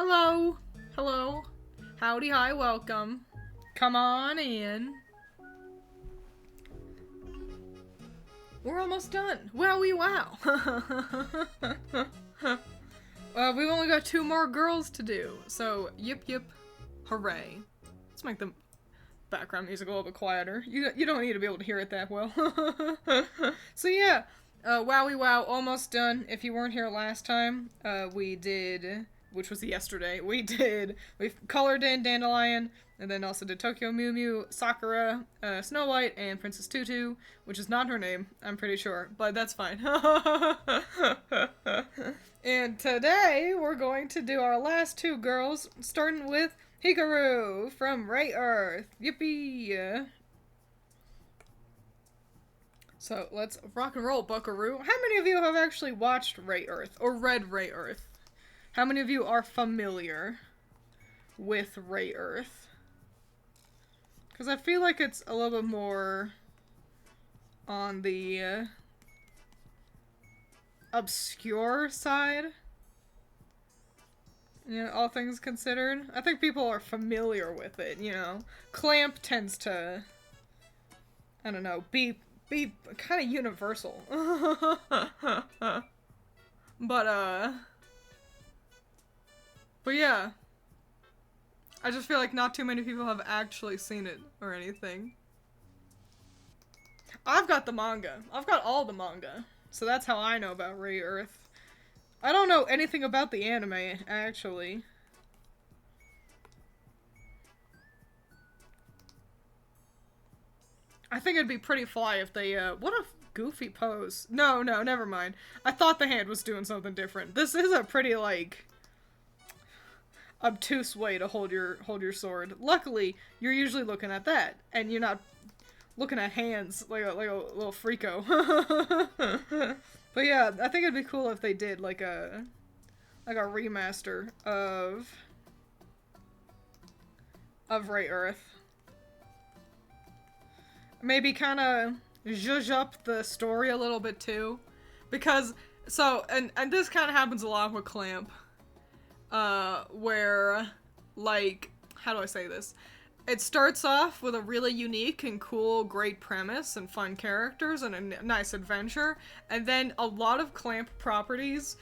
Hello. Hello. Howdy, hi, welcome. Come on in. We're almost done. Wowie wow. We've only got 2 more girls to do. So, yip yip, hooray. Let's make the background music a little bit quieter. You don't need to be able to hear it that well. So yeah, wowie wow, almost done. If you weren't here last time, we did, which was yesterday, we colored in Dandelion, and then also did Tokyo Mew Mew, Sakura, Snow White, and Princess Tutu, which is not her name, I'm pretty sure, but that's fine. And today, we're going to do our last 2 girls, starting with Hikaru from Ray Earth. Yippee! So, let's rock and roll, buckaroo. How many of you have actually watched Ray Earth, or read Ray Earth? How many of you are familiar with Ray Earth? Because I feel like it's a little bit more on the obscure side. You know, all things considered. I think people are familiar with it, you know. Clamp tends to, I don't know, be kind of universal. But yeah. I just feel like not too many people have actually seen it or anything. I've got the manga. I've got all the manga. So that's how I know about Ray Earth. I don't know anything about the anime, actually. I think it'd be pretty fly if they, what a goofy pose. No, never mind. I thought the hand was doing something different. This is a pretty, like, obtuse way to hold your sword. Luckily, you're usually looking at that, and you're not looking at hands like a little freako. But yeah, I think it'd be cool if they did like a remaster of Ray Earth. Maybe kind of zhuzh up the story a little bit too, because and this kind of happens a lot with Clamp, where, like, how do I say this? It starts off with a really unique and cool, great premise and fun characters and a nice adventure, and then a lot of Clamp properties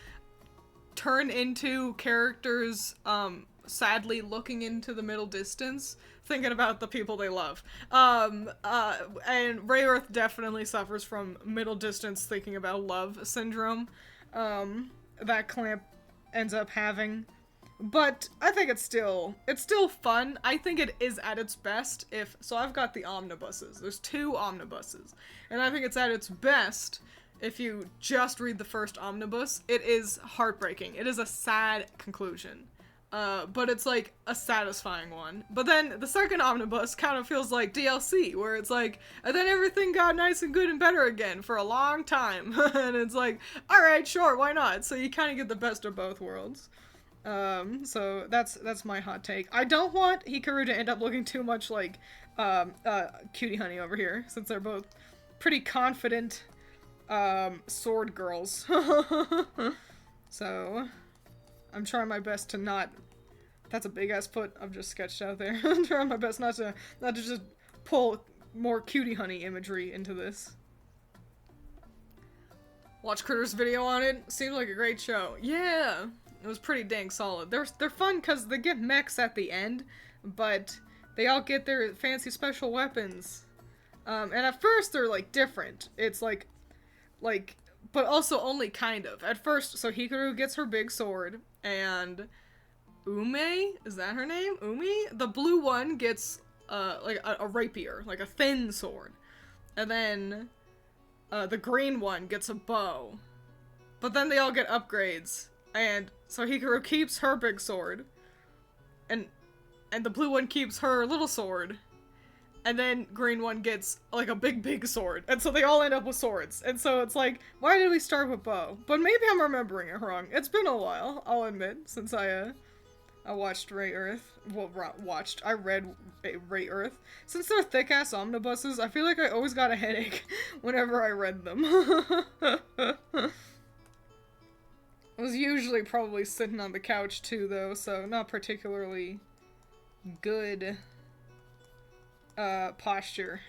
turn into characters, sadly looking into the middle distance, thinking about the people they love. And Ray Earth definitely suffers from middle distance thinking about love syndrome, that Clamp ends up having. But I think it's still fun. I think it is at its best so I've got the omnibuses. There's 2 omnibuses. And I think it's at its best if you just read the first omnibus. It is heartbreaking. It is a sad conclusion. But it's like a satisfying one. But then the second omnibus kind of feels like DLC, where it's like, and then everything got nice and good and better again for a long time. And it's like, alright, sure, why not? So you kind of get the best of both worlds. So that's my hot take. I don't want Hikaru to end up looking too much like, Cutie Honey over here, since they're both pretty confident, sword girls. So, I'm trying my best to not, that's a big ass foot I've just sketched out there. I'm trying my best not to just pull more Cutie Honey imagery into this. Watch Critter's video on it, seems like a great show. Yeah! It was pretty dang solid. They're fun because they get mechs at the end, but they all get their fancy special weapons. And at first they're like different. It's like, but also only kind of. At first, so Hikaru gets her big sword, and Ume, is that her name? Umi? The blue one gets like a rapier, like a thin sword. And then the green one gets a bow. But then they all get upgrades. And so Hikaru keeps her big sword, and the blue one keeps her little sword, and then green one gets like a big sword, and so they all end up with swords. And so it's like, why did we start with bow? But maybe I'm remembering it wrong. It's been a while, I'll admit, since I watched Ray Earth. Well, I read Ray Earth. Since they're thick-ass omnibuses, I feel like I always got a headache whenever I read them. I was usually probably sitting on the couch too, though, so not particularly good posture.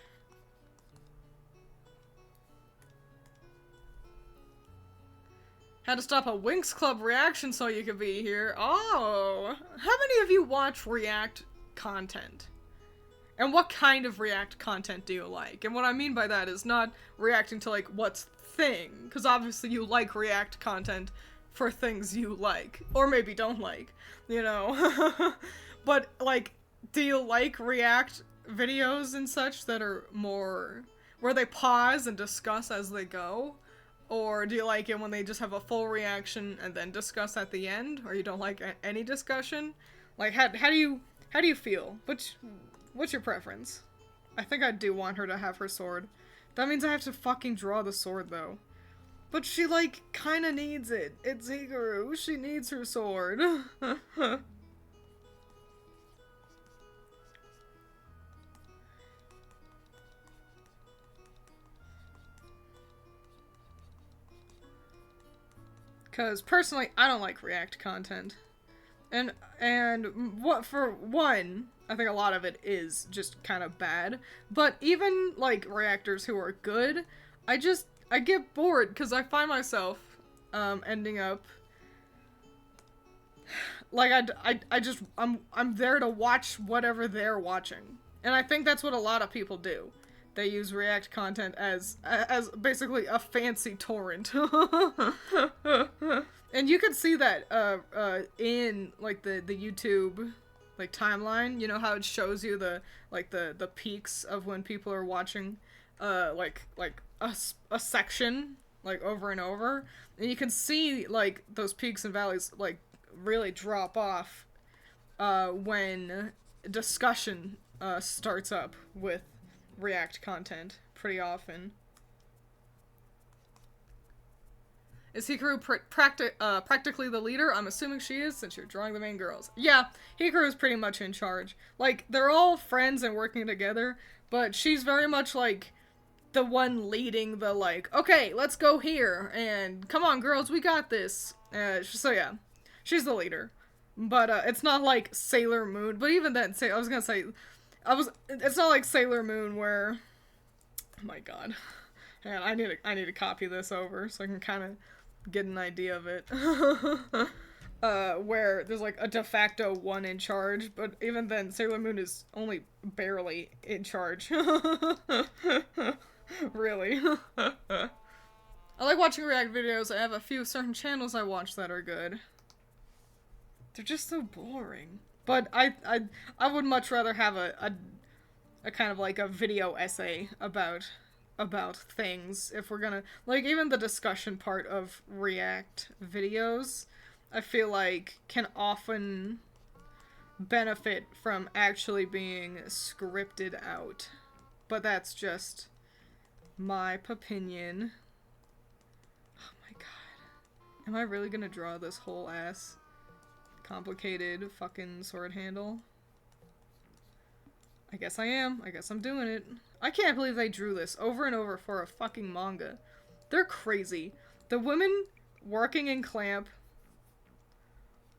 Had to stop a Winx Club reaction so you could be here. Oh! How many of you watch React content? And what kind of React content do you like? And what I mean by that is not reacting to, like, what's thing. Because obviously you like React content for things you like. Or maybe don't like. You know? But, like, do you like React videos and such that are more... where they pause and discuss as they go? Or do you like it when they just have a full reaction and then discuss at the end? Or you don't like any discussion? Like, how do you feel? What's your preference? I think I do want her to have her sword. That means I have to fucking draw the sword, though. But she, like, kinda needs it. It's Hikaru. She needs her sword. Because, personally, I don't like React content. And what, for one, I think a lot of it is just kind of bad. But even, like, reactors who are good, I get bored, because I find myself, ending up... like, I'm there to watch whatever they're watching. And I think that's what a lot of people do. They use React content as basically a fancy torrent. And you can see that, in, like, the YouTube, like, timeline. You know how it shows you the peaks of when people are watching, like a section, like, over and over. And you can see, like, those peaks and valleys, like, really drop off, when discussion, starts up with React content pretty often. Is Hikaru practically the leader? I'm assuming she is, since you're drawing the main girls. Yeah, Hikaru is pretty much in charge. Like, they're all friends and working together, but she's very much, like, the one leading the, like, okay, let's go here, and come on, girls, we got this. So yeah, she's the leader. But, it's not like Sailor Moon, but even then, it's not like Sailor Moon where, oh my god, man, I need to copy this over so I can kind of get an idea of it. Where there's like a de facto one in charge, but even then, Sailor Moon is only barely in charge. Really. I like watching React videos. I have a few certain channels I watch that are good. They're just so boring. But I would much rather have a kind of like a video essay about things if we're gonna, like, even the discussion part of React videos, I feel like can often benefit from actually being scripted out. But that's just my opinion. Oh my god. Am I really gonna draw this whole ass complicated fucking sword handle? I guess I am. I guess I'm doing it. I can't believe they drew this over and over for a fucking manga. They're crazy. The women working in Clamp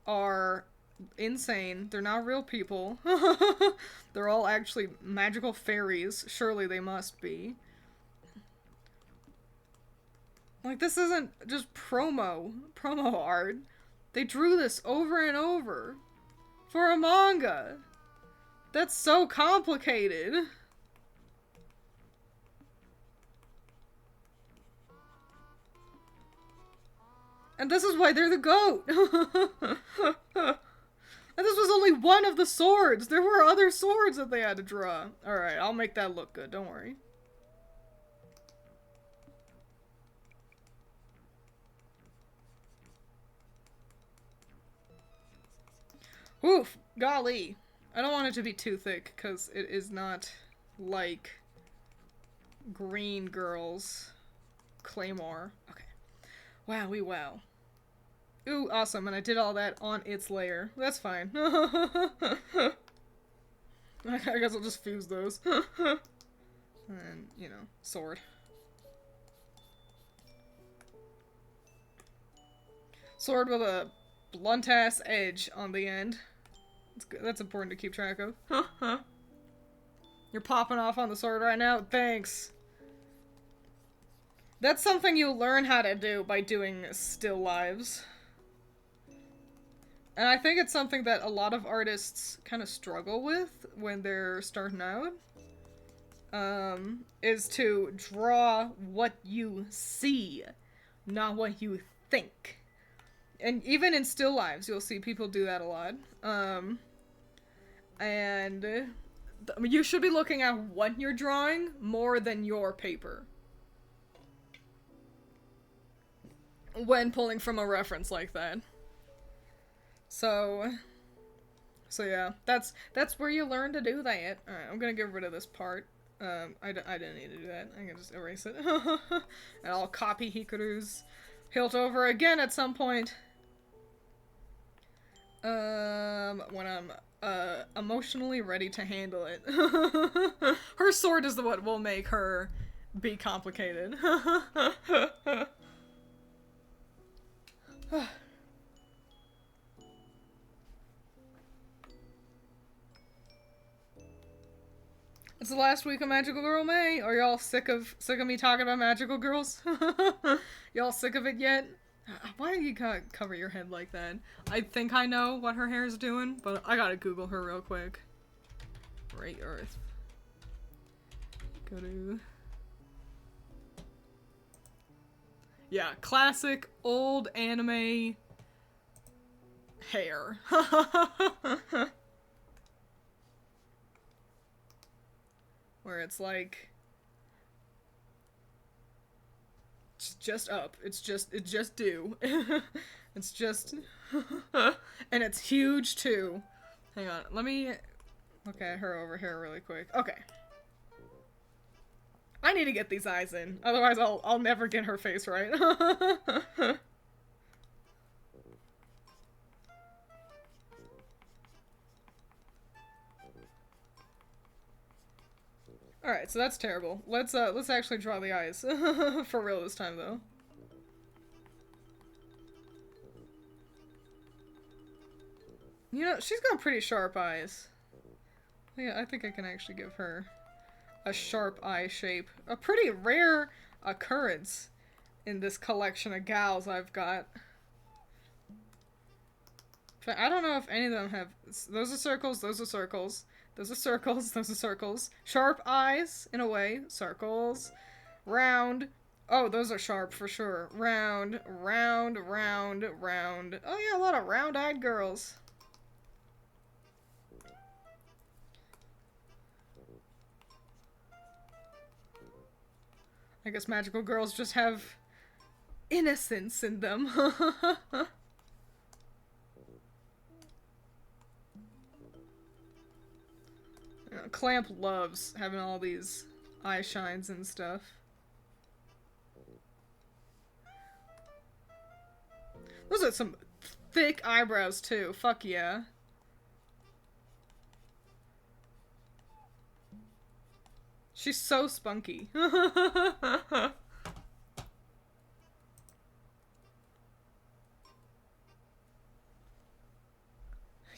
are insane. They're not real people. They're all actually magical fairies. Surely they must be. Like, this isn't just promo art. They drew this over and over for a manga. That's so complicated. And this is why they're the GOAT. And this was only one of the swords. There were other swords that they had to draw. Alright, I'll make that look good, don't worry. Oof, golly. I don't want it to be too thick, because it is not like Green Girl's Claymore. Okay. Wowie wow. Ooh, awesome, and I did all that on its layer. That's fine. I guess I'll just fuse those. And, you know, sword. Sword with a blunt-ass edge on the end. That's good. That's important to keep track of. You're popping off on the sword right now? Thanks. That's something you learn how to do by doing still lives. And I think it's something that a lot of artists kind of struggle with when they're starting out. Is to draw what you see, not what you think. And even in still lives, you'll see people do that a lot. And you should be looking at what you're drawing more than your paper when pulling from a reference like that. So yeah, that's where you learn to do that. Alright, I'm gonna get rid of this part. I didn't need to do that. I can just erase it. And I'll copy Hikaru's hilt over again at some point. When I'm, emotionally ready to handle it. Her sword is what will make her be complicated. It's the last week of Magical Girl May. Are y'all sick of me talking about magical girls? Y'all sick of it yet? Why do you cover your head like that? I think I know what her hair's doing, but I gotta Google her real quick. Great Earth. Go to... Yeah, classic old anime hair. Where it's like it's just up. It's just due. It's just and it's huge too. Hang on, let me look at her over here really quick. Okay. I need to get these eyes in. Otherwise I'll never get her face right. Alright, so that's terrible. Let's actually draw the eyes. For real this time, though. You know, she's got pretty sharp eyes. Yeah, I think I can actually give her a sharp eye shape. A pretty rare occurrence in this collection of gals I've got. But I don't know if any of them have... Those are circles, those are circles. Those are circles, those are circles. Sharp eyes, in a way. Circles. Round. Oh, those are sharp for sure. Round, round, round, round. Oh yeah, a lot of round-eyed girls. I guess magical girls just have innocence in them. Clamp loves having all these eye shines and stuff. Those are some thick eyebrows too. Fuck yeah. She's so spunky.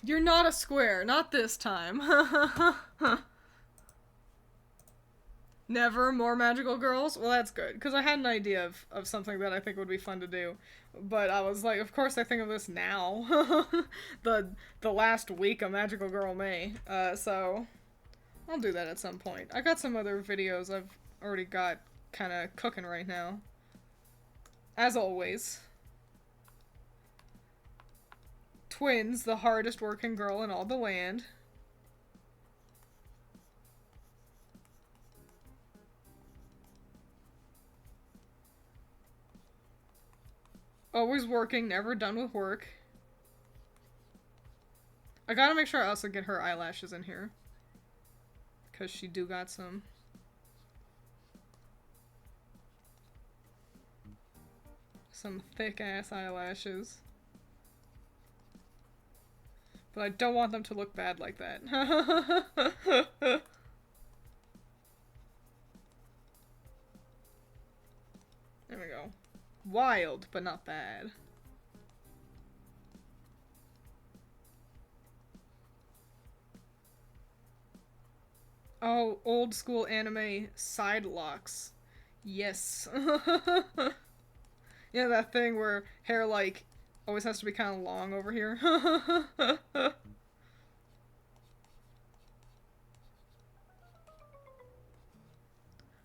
You're not a square, not this time. Never more magical girls? Well, that's good, because I had an idea of something that I think would be fun to do. But I was like, of course I think of this now. the last week of Magical Girl May. So, I'll do that at some point. I got some other videos I've already got kind of cooking right now. As always. Twiins, the hardest working girl in all the land. Always working, never done with work. I gotta make sure I also get her eyelashes in here. Because she do got some. Some thick ass eyelashes. But I don't want them to look bad like that. There we go. Wild, but not bad. Oh, old school anime side locks. Yes. Yeah, that thing where hair, like, always has to be kind of long over here.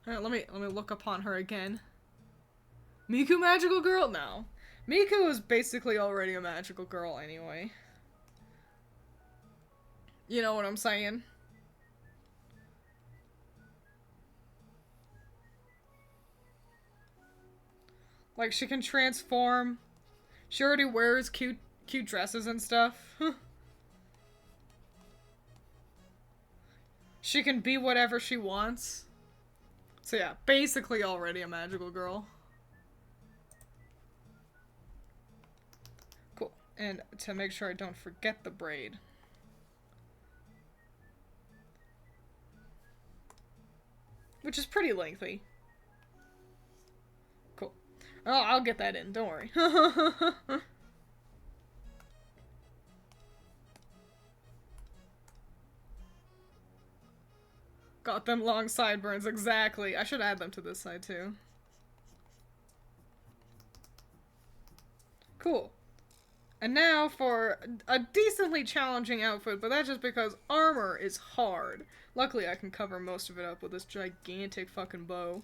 Alright, let me look upon her again. Miku magical girl? No. Miku is basically already a magical girl anyway. You know what I'm saying? Like, she can transform. She already wears cute dresses and stuff. She can be whatever she wants. So yeah, basically already a magical girl. Cool. And to make sure I don't forget the braid. Which is pretty lengthy. Cool. Oh, I'll get that in, don't worry. Got them long sideburns, exactly. I should add them to this side too. Cool. And now for a decently challenging outfit, but that's just because armor is hard. Luckily, I can cover most of it up with this gigantic fucking bow.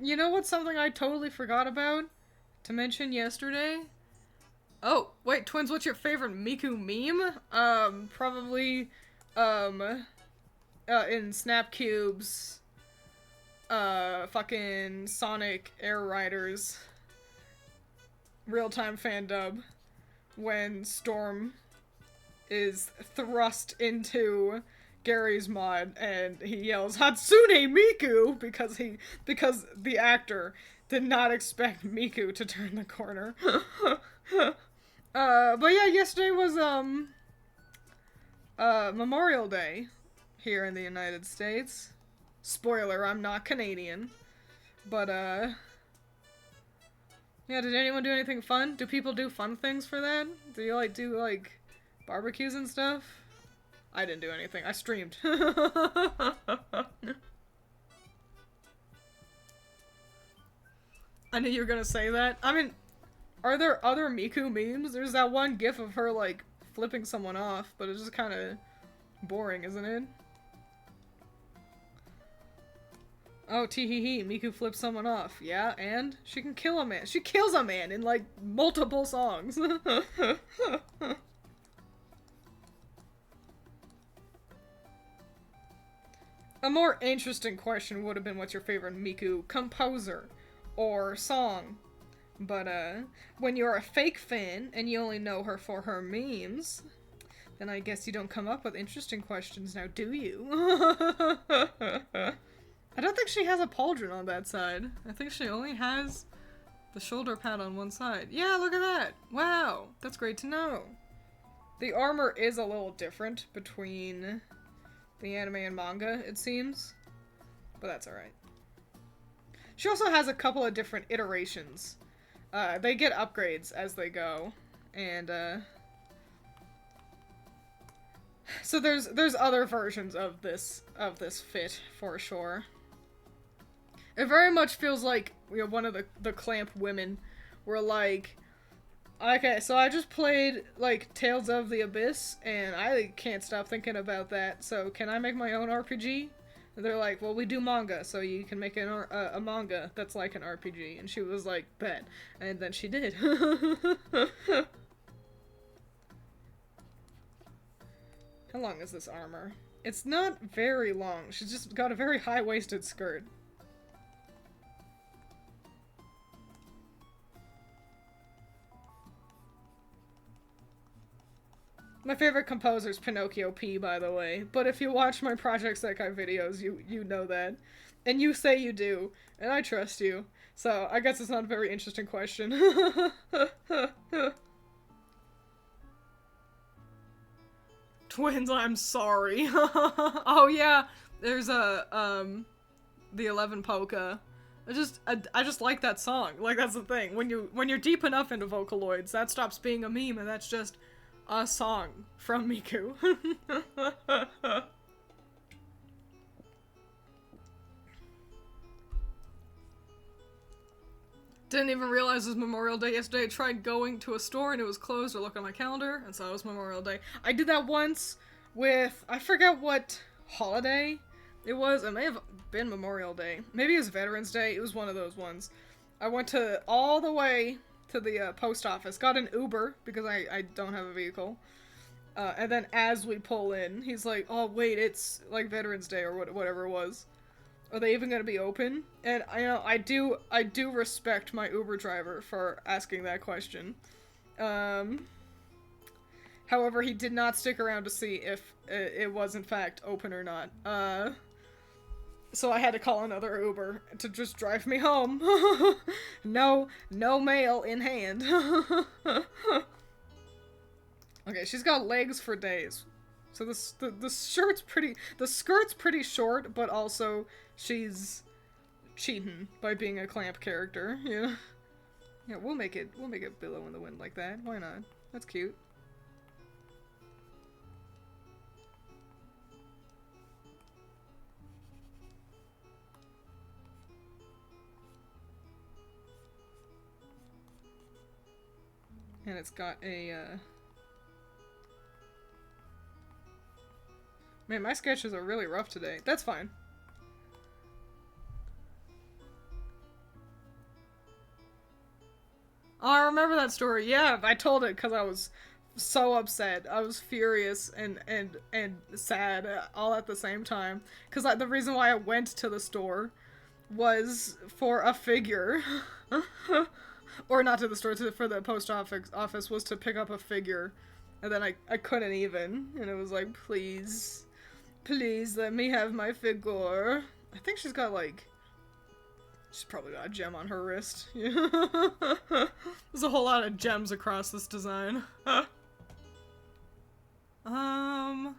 You know what's something I totally forgot about to mention yesterday? Oh, wait, Twins, what's your favorite Miku meme? Probably, in Snap Cubes, fucking Sonic Air Riders real-time fan dub when Storm is thrust into Gary's mod and he yells Hatsune Miku because the actor did not expect Miku to turn the corner. But yeah, yesterday was Memorial Day here in the United States. Spoiler, I'm not Canadian. But yeah, did anyone do anything fun? Do people do fun things for that? Do you do barbecues and stuff? I didn't do anything. I streamed. I knew you were gonna say that. I mean, are there other Miku memes? There's that one gif of her, flipping someone off, but it's just kind of boring, isn't it? Oh, tee-hee-hee, Miku flips someone off. Yeah, and? She can kill a man. She kills a man in, multiple songs. A more interesting question would have been what's your favorite Miku composer or song. But, when you're a fake fan and you only know her for her memes, then I guess you don't come up with interesting questions now, do you? I don't think she has a pauldron on that side. I think she only has the shoulder pad on one side. Yeah, look at that! Wow, that's great to know. The armor is a little different between the anime and manga, it seems. But that's alright. She also has a couple of different iterations. They get upgrades as they go. And, so there's other versions of this fit, for sure. It very much feels like, one of the Clamp women were like, okay, so I just played, Tales of the Abyss, and I can't stop thinking about that, so can I make my own RPG? And they're like, well, we do manga, so you can make a manga that's like an RPG. And she was like, bet. And then she did. How long is this armor? It's not very long. She's just got a very high-waisted skirt. My favorite composer is Pinocchio P, by the way. But if you watch my Project Sekai videos, you know that. And you say you do. And I trust you. So, I guess it's not a very interesting question. Twins, I'm sorry. Oh yeah, there's the 11 Polka I just like that song. Like, that's the thing. When you're deep enough into Vocaloids, that stops being a meme, and that's just a song from Miku. Didn't even realize it was Memorial Day yesterday. I tried going to a store and it was closed. I looked at my calendar and saw it was Memorial Day. I did that once with, I forget what holiday it was. It may have been Memorial Day. Maybe it was Veterans Day. It was one of those ones. I went all the way to the post office, got an Uber because I don't have a vehicle. And then as we pull in, he's like, oh wait, it's like Veterans Day or whatever it was. Are they even gonna be open? And I do respect my Uber driver for asking that question. However, he did not stick around to see if it was in fact open or not. So I had to call another Uber to just drive me home. No mail in hand. Okay, she's got legs for days. So the skirt's pretty short, but also she's cheating by being a clamp character, you know? Yeah, we'll make it billow in the wind like that. Why not? That's cute. And it's got a, Man, my sketches are really rough today. That's fine. Oh, I remember that story. Yeah, I told it because I was so upset. I was furious and sad all at the same time. Because the reason why I went to the store was for a figure. Or not to the store, for the post office was to pick up a figure. And then I couldn't even. And it was like, please let me have my figure. I think she's got like... She's probably got a gem on her wrist. There's a whole lot of gems across this design. Oh,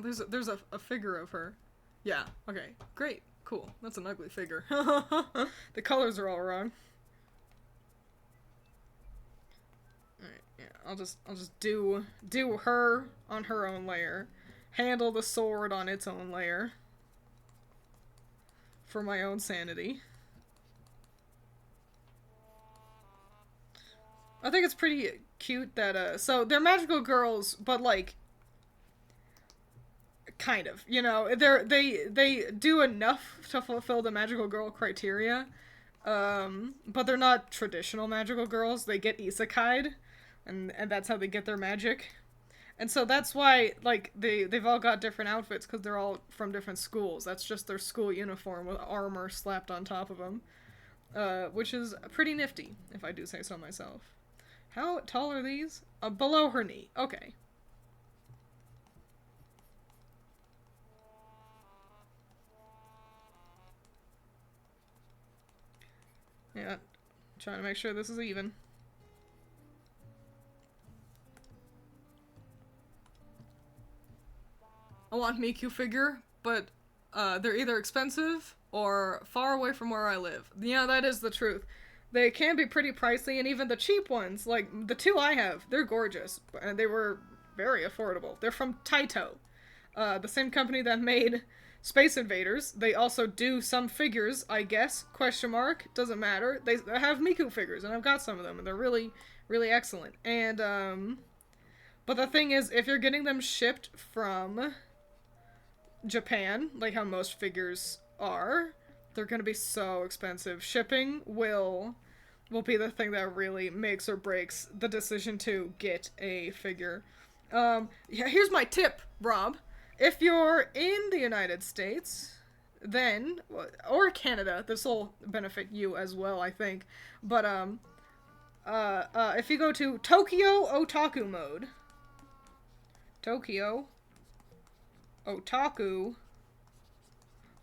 there's a figure of her. Yeah, okay. Great. Cool. That's an ugly figure. The colors are all wrong. Alright, yeah. I'll just do her on her own layer. Handle the sword on its own layer. For my own sanity. I think it's pretty cute that, so they're magical girls, but like, kind of, you know, they do enough to fulfill the magical girl criteria, but they're not traditional magical girls. They get isekai'd, and that's how they get their magic. And so that's why, like, they've all got different outfits, because they're all from different schools. That's just their school uniform with armor slapped on top of them. Which is pretty nifty, if I do say so myself. How tall are these? Below her knee. Okay. Yeah, trying to make sure this is even. I want Miku figure, but they're either expensive or far away from where I live. Yeah, that is the truth. They can be pretty pricey, and even the cheap ones, like the two I have, they're gorgeous, and they were very affordable. They're from Taito, the same company that made Space Invaders. They also do some figures, I guess, question mark, doesn't matter. They have Miku figures, and I've got some of them, and they're really, really excellent. And, but the thing is, if you're getting them shipped from Japan, like how most figures are, they're gonna be so expensive. Shipping will be the thing that really makes or breaks the decision to get a figure. Yeah, here's my tip, Rob. If you're in the United States, then, or Canada, this will benefit you as well, I think. But, if you go to Tokyo Otaku Mode, Tokyo Otaku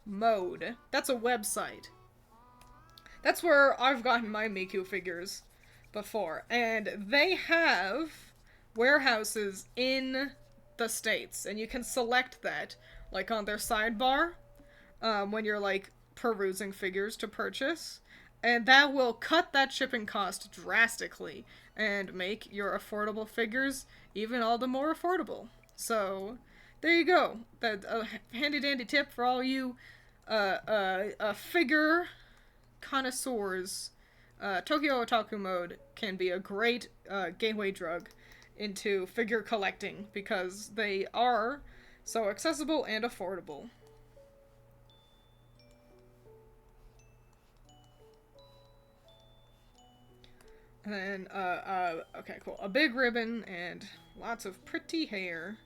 Mode. That's a website. That's where I've gotten my Miku figures before. And they have warehouses in the States. And you can select that, like, on their sidebar. When you're, like, perusing figures to purchase, and that will cut that shipping cost drastically and make your affordable figures even all the more affordable. So, there you go. That a handy dandy tip for all you figure connoisseurs. Tokyo Otaku Mode can be a great gateway drug into figure collecting because they are so accessible and affordable. And then, okay, cool. A big ribbon and lots of pretty hair.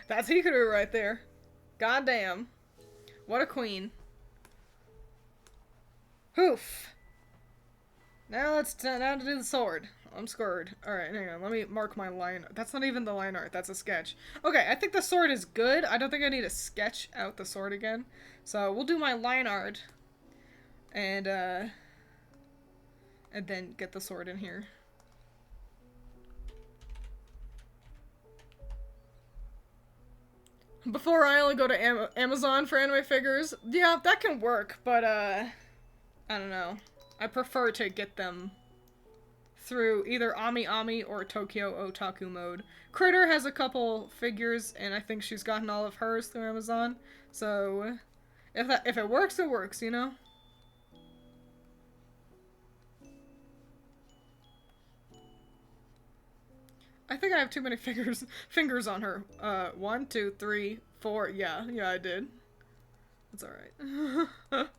That's Hikaru right there. Goddamn. What a queen. Hoof. Now now to do the sword. I'm scared. Alright, hang on. Let me mark my line. That's not even the line art. That's a sketch. Okay, I think the sword is good. I don't think I need to sketch out the sword again. So we'll do my line art. And then get the sword in here. Before I only go to Amazon for anime figures. Yeah, that can work, but I don't know. I prefer to get them through either Ami Ami or Tokyo Otaku Mode. Critter has a couple figures, and I think she's gotten all of hers through Amazon. So, if it works, it works, you know? I think I have too many fingers on her. 1, 2, 3, 4. Yeah, I did. That's alright.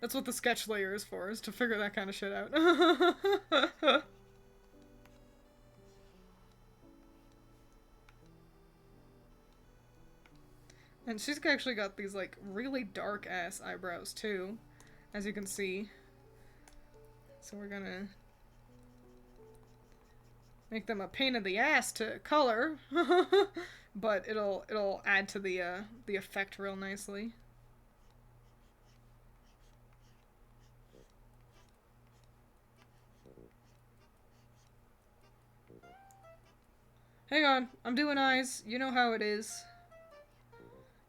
That's what the sketch layer is for, is to figure that kind of shit out. And she's actually got these, like, really dark-ass eyebrows, too. As you can see. So we're gonna make them a pain in the ass to color. But it'll add to the effect real nicely. Hang on, I'm doing eyes. You know how it is.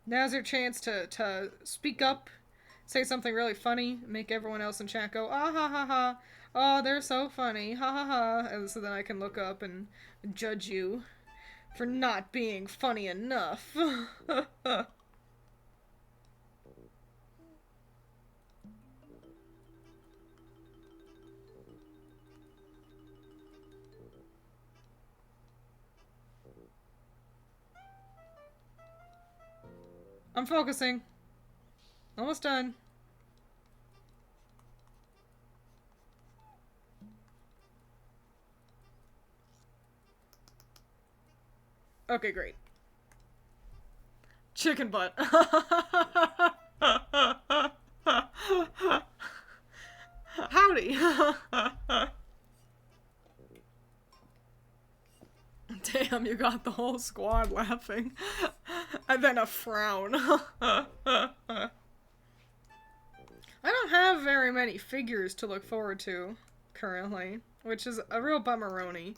Now's your chance to speak up, say something really funny, make everyone else in chat go, ah ha ha ha, oh, they're so funny, ha ha ha, and so then I can look up and judge you for not being funny enough. I'm focusing. Almost done. Okay, great. Chicken butt. Howdy. Damn, you got the whole squad laughing. And then a frown. I don't have very many figures to look forward to currently, which is a real bummeroni,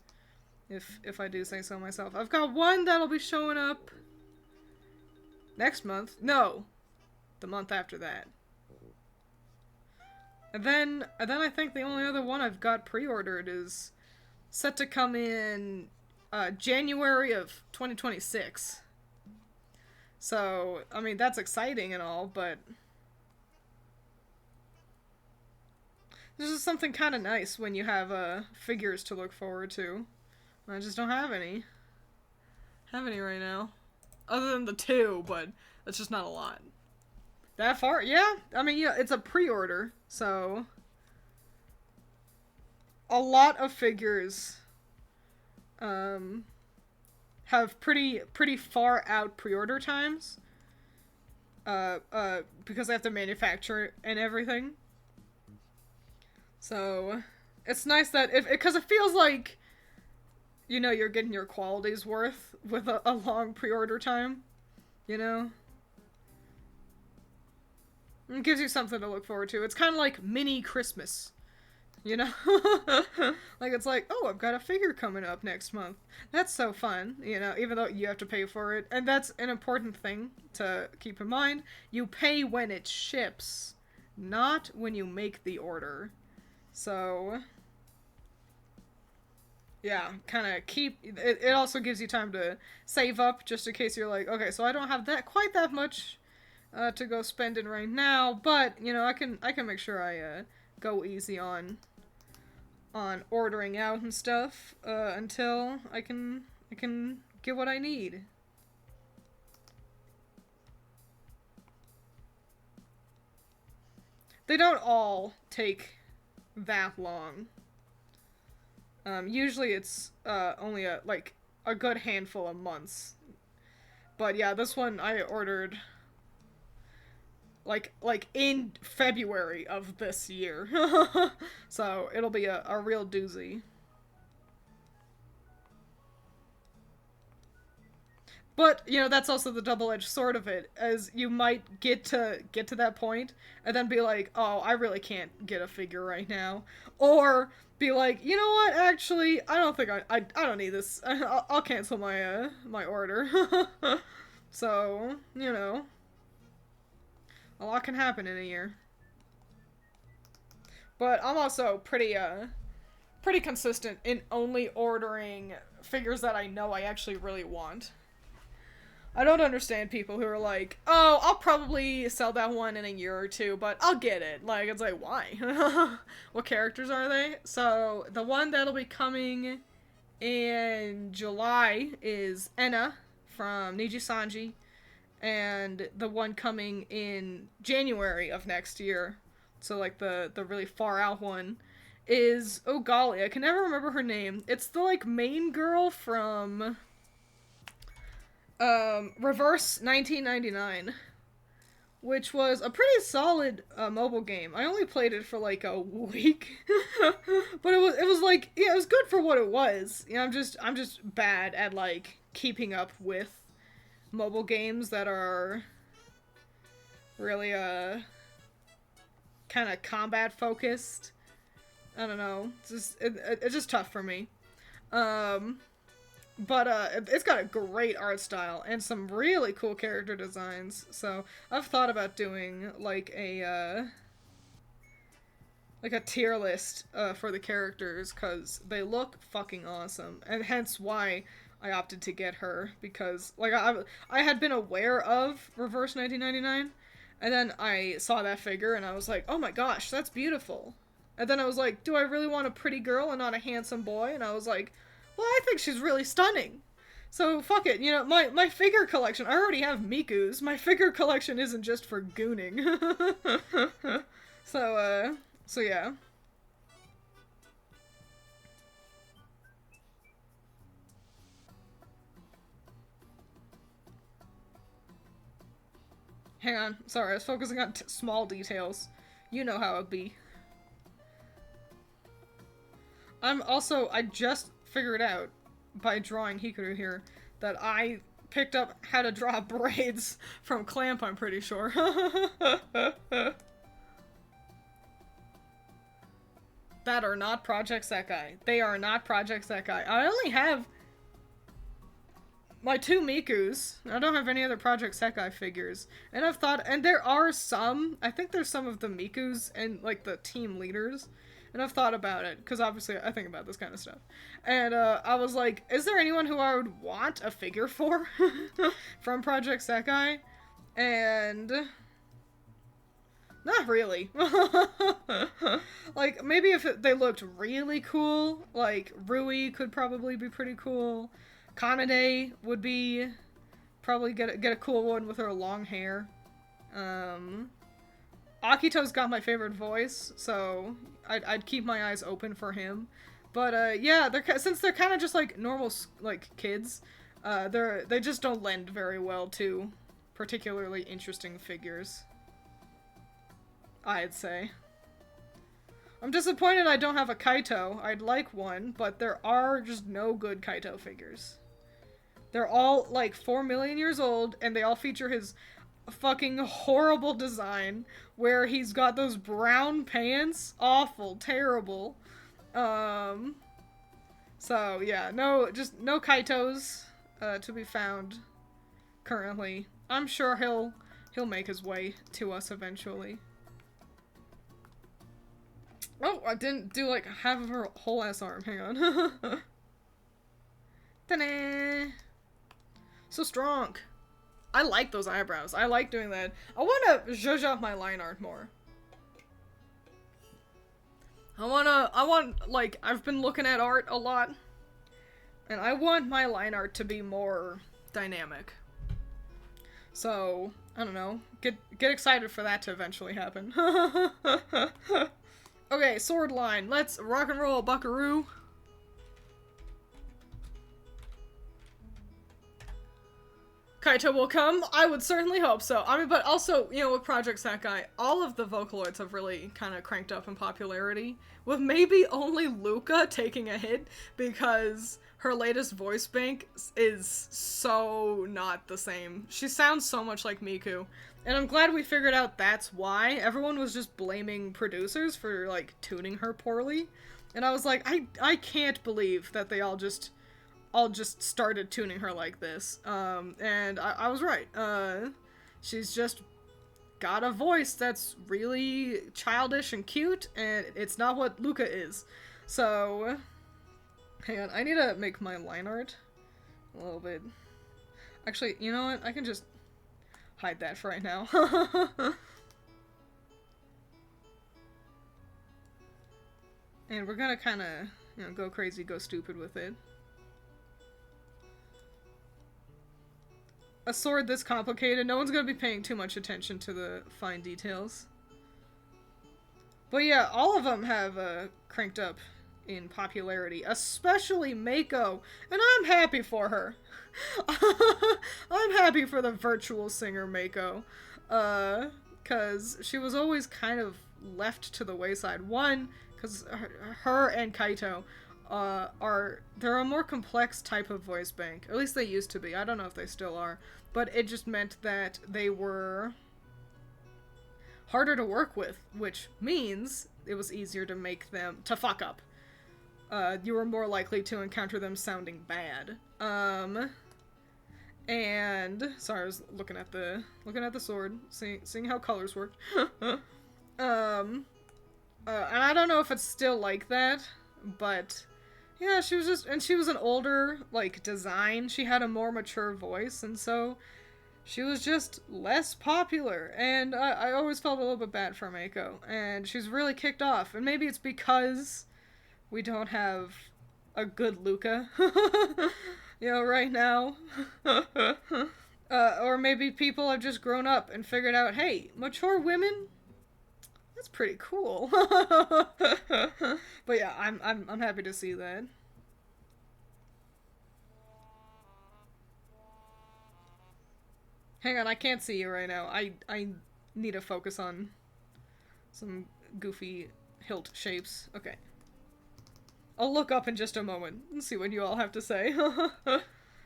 if I do say so myself. I've got one that'll be showing up next month. No, the month after that. And then I think the only other one I've got pre-ordered is set to come in January of 2026. So, I mean, that's exciting and all, but this is something kind of nice when you have figures to look forward to. I just don't have any. Right now. Other than the 2, but that's just not a lot. That far? Yeah. I mean, yeah, it's a pre-order, so a lot of figures have pretty far out pre-order times. Because they have to manufacture and everything. So it's nice that because it feels like, you know, you're getting your quality's worth with a long pre-order time, you know? It gives you something to look forward to. It's kind of like mini Christmas. You know? Like, it's like, oh, I've got a figure coming up next month. That's so fun, you know, even though you have to pay for it. And that's an important thing to keep in mind. You pay when it ships, not when you make the order. So, yeah, kind of keep... It also gives you time to save up, just in case you're like, okay, so I don't have that quite that much to go spending right now, but, you know, I can make sure I go easy on ordering out and stuff until I can get what I need. They don't all take that long. Usually it's only a good handful of months. But yeah, this one I ordered like in February of this year. So it'll be a real doozy. But, you know, that's also the double-edged sword of it, as you might get to that point, and then be like, oh, I really can't get a figure right now. Or be like, you know what, actually, I don't think I don't need this. I'll cancel my, my order. So, you know, a lot can happen in a year. But I'm also pretty consistent in only ordering figures that I know I actually really want. I don't understand people who are like, oh, I'll probably sell that one in a year or two, but I'll get it. Like, it's like, why? What characters are they? So, the one that'll be coming in July is Enna from Niji Sanji, and the one coming in January of next year, so like the really far out one, is, oh golly, I can never remember her name. It's the like main girl from Reverse 1999, which was a pretty solid mobile game. I only played it for like a week, but it was like, yeah, it was good for what it was. You know, I'm just bad at like keeping up with mobile games that are really kind of combat focused. I don't know. It's just tough for me. But it's got a great art style and some really cool character designs. So I've thought about doing like a tier list for the characters, because they look fucking awesome, and hence why I opted to get her, because like I had been aware of Reverse 1999, and then I saw that figure and I was like, oh my gosh, that's beautiful. And then I was like, do I really want a pretty girl and not a handsome boy? And I was like, well, I think she's really stunning. So, fuck it. You know, my figure collection, I already have Miku's. My figure collection isn't just for gooning. So yeah. Hang on. Sorry, I was focusing on small details. You know how it be. I just figured out by drawing Hikaru here that I picked up how to draw braids from Clamp, I'm pretty sure. That are not Project Sekai. They are not Project Sekai. I only have my two Mikus. I don't have any other Project Sekai figures. And I've thought, and there are some, I think there's some of the Mikus and like the team leaders. And I've thought about it, because obviously I think about this kind of stuff. And I was like, is there anyone who I would want a figure for from Project Sekai? And not really. Like, maybe if they looked really cool, like Rui could probably be pretty cool. Kanade would be probably get a cool one with her long hair. Akito's got my favorite voice, so I'd keep my eyes open for him. But yeah, since they're kind of just like normal like kids, they just don't lend very well to particularly interesting figures, I'd say. I'm disappointed I don't have a Kaito. I'd like one, but there are just no good Kaito figures. They're all like 4 million years old, and they all feature his fucking horrible design where he's got those brown pants. Awful, terrible. So yeah, just no Kaitos to be found currently. I'm sure he'll make his way to us eventually. Oh, I didn't do like half of her whole ass arm. Hang on. Ta-da! So strong. I like those eyebrows. I like doing that. I want to zhuzh up my line art more. Like, I've been looking at art a lot, and I want my line art to be more dynamic. So, I don't know. Get excited for that to eventually happen. Okay, sword line. Let's rock and roll, buckaroo. Kaito will come. I would certainly hope so. I mean, but also, you know, with Project Sakai, all of the Vocaloids have really kind of cranked up in popularity, with maybe only Luca taking a hit because her latest voice bank is so not the same. She sounds so much like Miku, and I'm glad we figured out that's why. Everyone was just blaming producers for, like, tuning her poorly, and I was like, I can't believe that they all just started tuning her like this. And I was right. She's just got a voice that's really childish and cute, and it's not what Luca is. So, hang on, I need to make my line art a little bit. Actually, you know what? I can just hide that for right now. And we're gonna kind of, you know, go crazy, go stupid with it. A sword this complicated, no one's gonna be paying too much attention to the fine details. But yeah, all of them have cranked up in popularity, especially Mako, and I'm happy for her. I'm happy for the virtual singer Mako, because she was always kind of left to the wayside. One, because her and Kaito they're a more complex type of voice bank. At least they used to be. I don't know if they still are. But it just meant that they were harder to work with, which means it was easier to make them to fuck up. You were more likely to encounter them sounding bad. And sorry, I was looking at the sword, seeing how colors worked. And I don't know if it's still like that, but yeah, she was an older, like, design. She had a more mature voice, and so she was just less popular. And I always felt a little bit bad for Mako, and she's really kicked off. And maybe it's because we don't have a good Luca, you know, right now. Or maybe people have just grown up and figured out, hey, mature women? That's pretty cool. But yeah, I'm happy to see that. Hang on, I can't see you right now. I need to focus on some goofy hilt shapes. Okay. I'll look up in just a moment and see what you all have to say.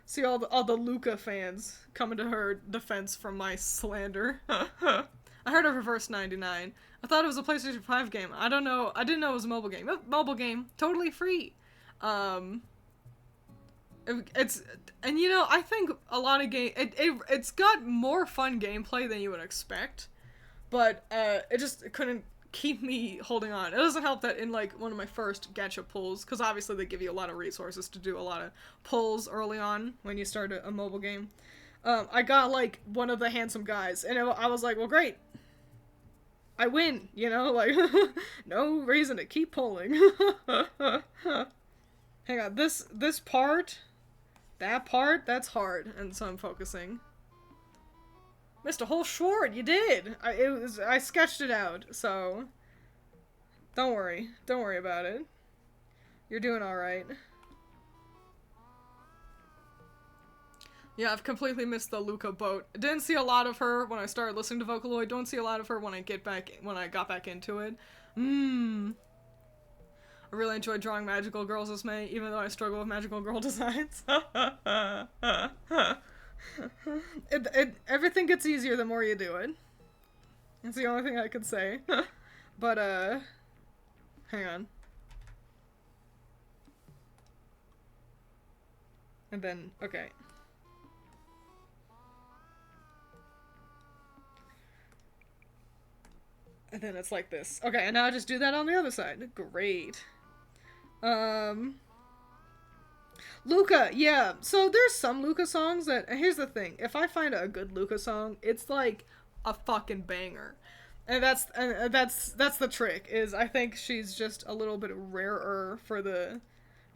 See all the Luca fans coming to her defense from my slander. I heard of Reverse 99. I thought it was a PlayStation 5 game. I don't know. I didn't know it was a mobile game. Mobile game, totally free. It's, and you know, I think a lot of it's got more fun gameplay than you would expect, but it just couldn't keep me holding on. It doesn't help that in, like, one of my first gacha pulls, because obviously they give you a lot of resources to do a lot of pulls early on when you start a mobile game. I got, like, one of the handsome guys, and I was like, well, great. I win, you know, like, no reason to keep pulling. Hang on, this part, that part, that's hard, and so I'm focusing. Mr. Whole Sword, you did! I sketched it out, so don't worry about it. You're doing alright. Yeah, I've completely missed the Luca boat. Didn't see a lot of her when I started listening to Vocaloid. Don't see a lot of her when I got back into it. I really enjoyed drawing magical girls as May, even though I struggle with magical girl designs. Everything gets easier the more you do it. That's the only thing I could say. But, hang on. And then, okay. And then it's like this. Okay, and now I just do that on the other side. Great. Luca, yeah. So there's some Luca songs that, and here's the thing. If I find a good Luca song, it's like a fucking banger. And that's the trick, is I think she's just a little bit rarer for the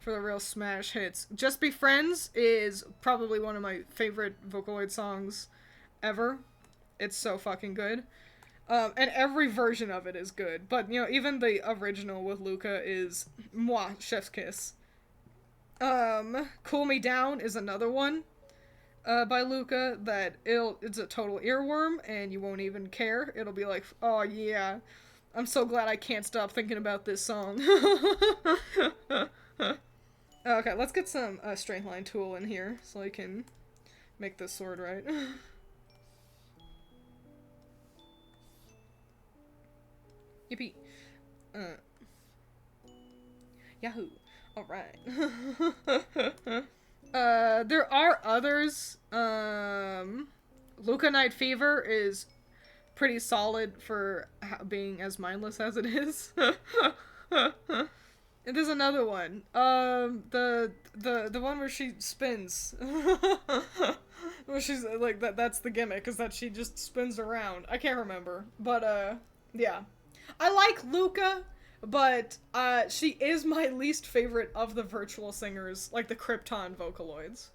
real smash hits. Just Be Friends is probably one of my favorite Vocaloid songs ever. It's so fucking good. And every version of it is good. But, you know, even the original with Luca is mwah, chef's kiss. Cool Me Down is another one by Luca that it's a total earworm and you won't even care. It'll be like, oh yeah, I'm so glad I can't stop thinking about this song. Okay, let's get some strength line tool in here so I can make this sword right. Yippee. Yahoo. Alright. There are others. Luca Night Fever is pretty solid for being as mindless as it is. And there's another one. The one where she spins. Where she's like that's the gimmick, is that she just spins around. I can't remember. But yeah. I like Luca, but she is my least favorite of the virtual singers, like the Krypton Vocaloids.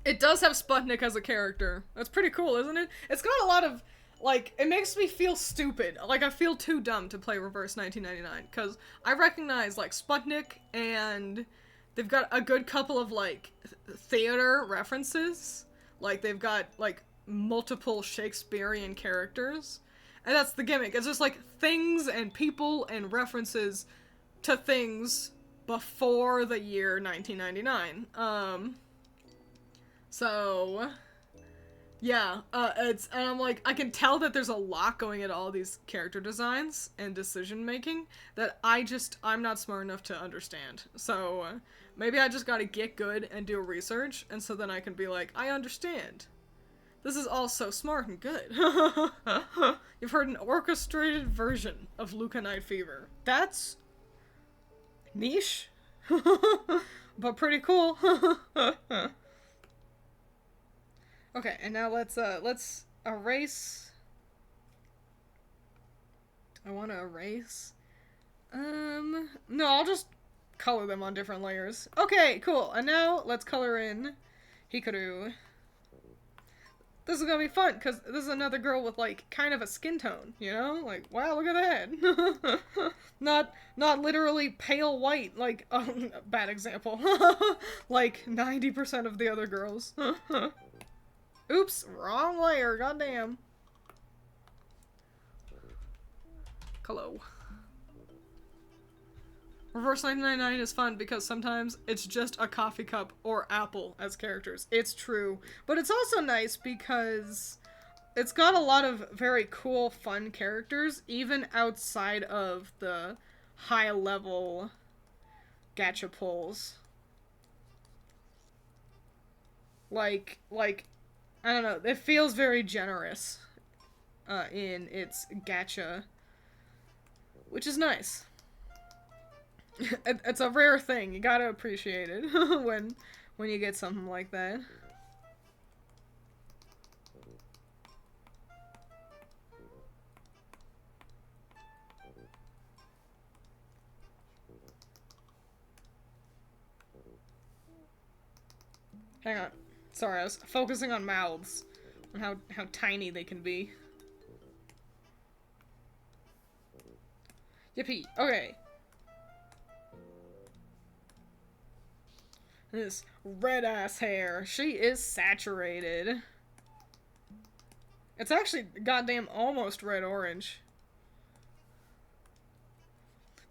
It does have Sputnik as a character. That's pretty cool, isn't it? It's got a lot of, like, it makes me feel stupid. Like, I feel too dumb to play Reverse 1999, because I recognize, like, Sputnik, and they've got a good couple of, like, theater references. Like, they've got, like, multiple Shakespearean characters. And that's the gimmick. It's just, like, things and people and references to things before the year 1999. So, yeah, and I'm like, I can tell that there's a lot going into all these character designs and decision making that I'm not smart enough to understand. So, maybe I just gotta get good and do research, and so then I can be like, I understand. This is all so smart and good. You've heard an orchestrated version of Luca Night Fever. That's niche, but pretty cool. Okay, and now let's erase. I want to erase. No, I'll just color them on different layers. Okay, cool. And now let's color in Hikaru. This is gonna be fun, because this is another girl with, like, kind of a skin tone, you know? Like, wow, look at that. Not literally pale white, like, bad example. Like, 90% of the other girls. Oops, wrong layer, goddamn. Hello. Reverse 999 is fun because sometimes it's just a coffee cup or apple as characters. It's true. But it's also nice because it's got a lot of very cool, fun characters, even outside of the high-level gacha pulls. Like, I don't know, it feels very generous in its gacha, which is nice. It's a rare thing. You gotta appreciate it when you get something like that. Hang on. Sorry, I was focusing on mouths. On how tiny they can be. Yippee. Okay. This red-ass hair. She is saturated. It's actually goddamn almost red-orange.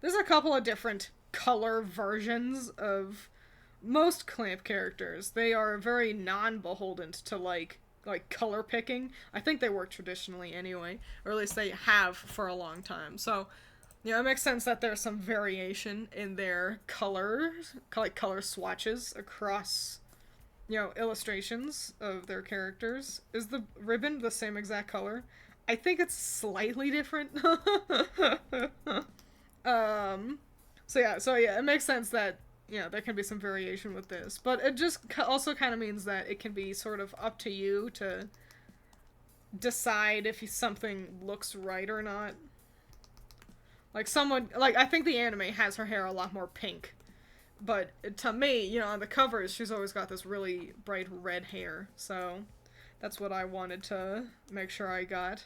There's a couple of different color versions of most clamp characters, they are very non-beholden to like color picking. I think they work traditionally anyway, or at least they have for a long time. So, it makes sense that there's some variation in their colors, like color swatches across, illustrations of their characters. Is the ribbon the same exact color? I think it's slightly different. So yeah, it makes sense that there can be some variation with this, but it just also kind of means that it can be sort of up to you to decide if something looks right or not. Like I think the anime has her hair a lot more pink, but to me, on the covers, she's always got this really bright red hair, so that's what I wanted to make sure I got.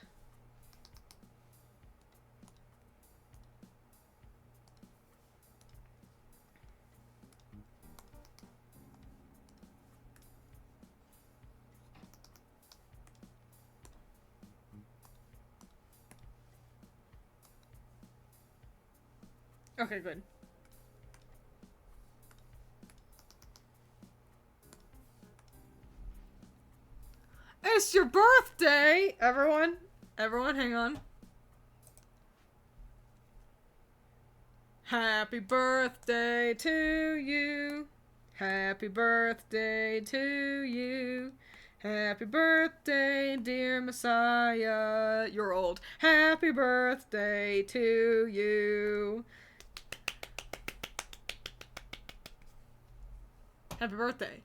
Okay, good. It's your birthday, everyone. Everyone, hang on. Happy birthday to you. Happy birthday to you. Happy birthday, dear Messiah. You're old. Happy birthday to you. Happy birthday.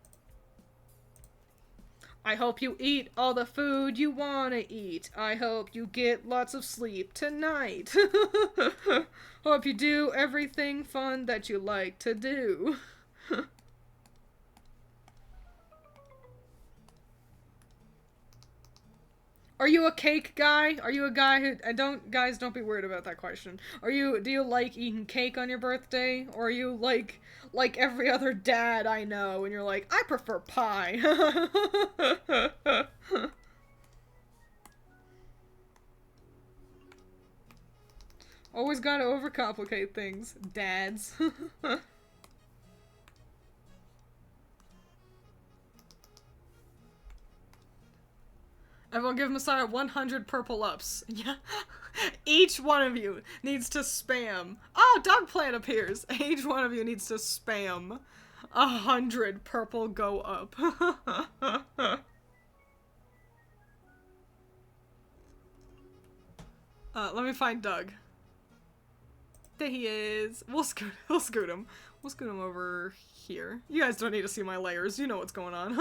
I hope you eat all the food you want to eat. I hope you get lots of sleep tonight. Hope you do everything fun that you like to do. Are you a cake guy? Are you a guy who guys, don't be worried about that question. Do you like eating cake on your birthday? Or are you like every other dad I know and you're like, I prefer pie. Always gotta overcomplicate things, dads. Everyone give Messiah 100 purple ups. Yeah. Each one of you needs to spam. Oh, Dog Plant appears. Each one of you needs to spam 100 purple go up. Let me find Doug. There he is. We'll scoot him. We'll scoot him over here. You guys don't need to see my layers. You know what's going on.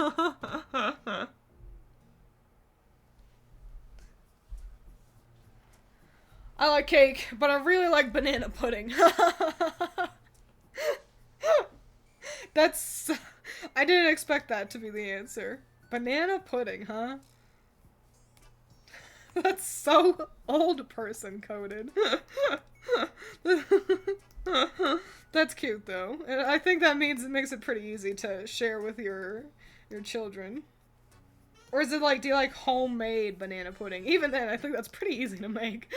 I like cake, but I really like banana pudding. That's... I didn't expect that to be the answer. Banana pudding, huh? That's so old person coded. That's cute though. And I think that means it makes it pretty easy to share with your children. Or is it like, do you like homemade banana pudding? Even then, I think that's pretty easy to make.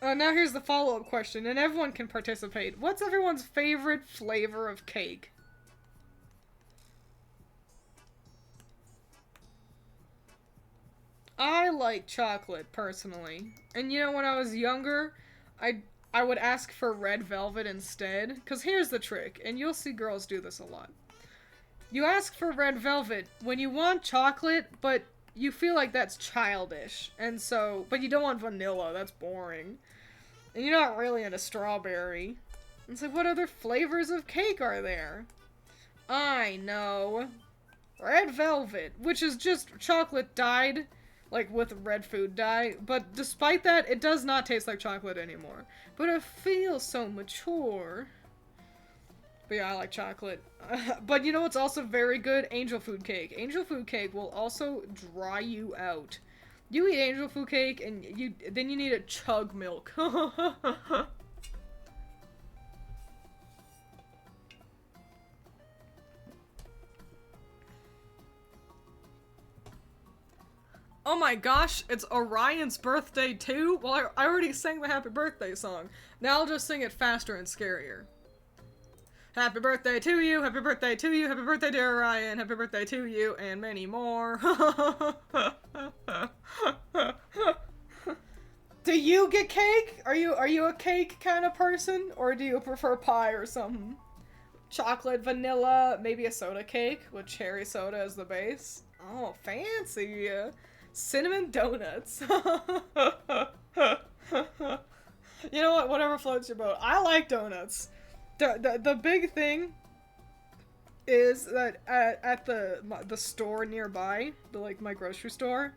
Now here's the follow-up question, and everyone can participate. What's everyone's favorite flavor of cake? I like chocolate, personally. And when I was younger, I would ask for red velvet instead. Because here's the trick, and you'll see girls do this a lot. You ask for red velvet when you want chocolate, but you feel like that's childish. And so, but you don't want vanilla, that's boring. And you're not really into strawberry. It's like, what other flavors of cake are there? I know. Red velvet, which is just chocolate dyed, like with red food dye, but despite that, it does not taste like chocolate anymore. But it feels so mature. But yeah, I like chocolate. But you know what's also very good? Angel food cake. Angel food cake will also dry you out. You eat angel food cake, and then you need to chug milk. Oh my gosh, it's Orion's birthday too? Well, I already sang the happy birthday song. Now I'll just sing it faster and scarier. Happy birthday to you, happy birthday to you, happy birthday dear Orion, happy birthday to you, and many more. Do you get cake? Are you a cake kind of person? Or do you prefer pie or something? Chocolate, vanilla, maybe a soda cake with cherry soda as the base. Oh, fancy. Cinnamon donuts. You know what? Whatever floats your boat. I like donuts. The big thing is that at the store nearby, my grocery store,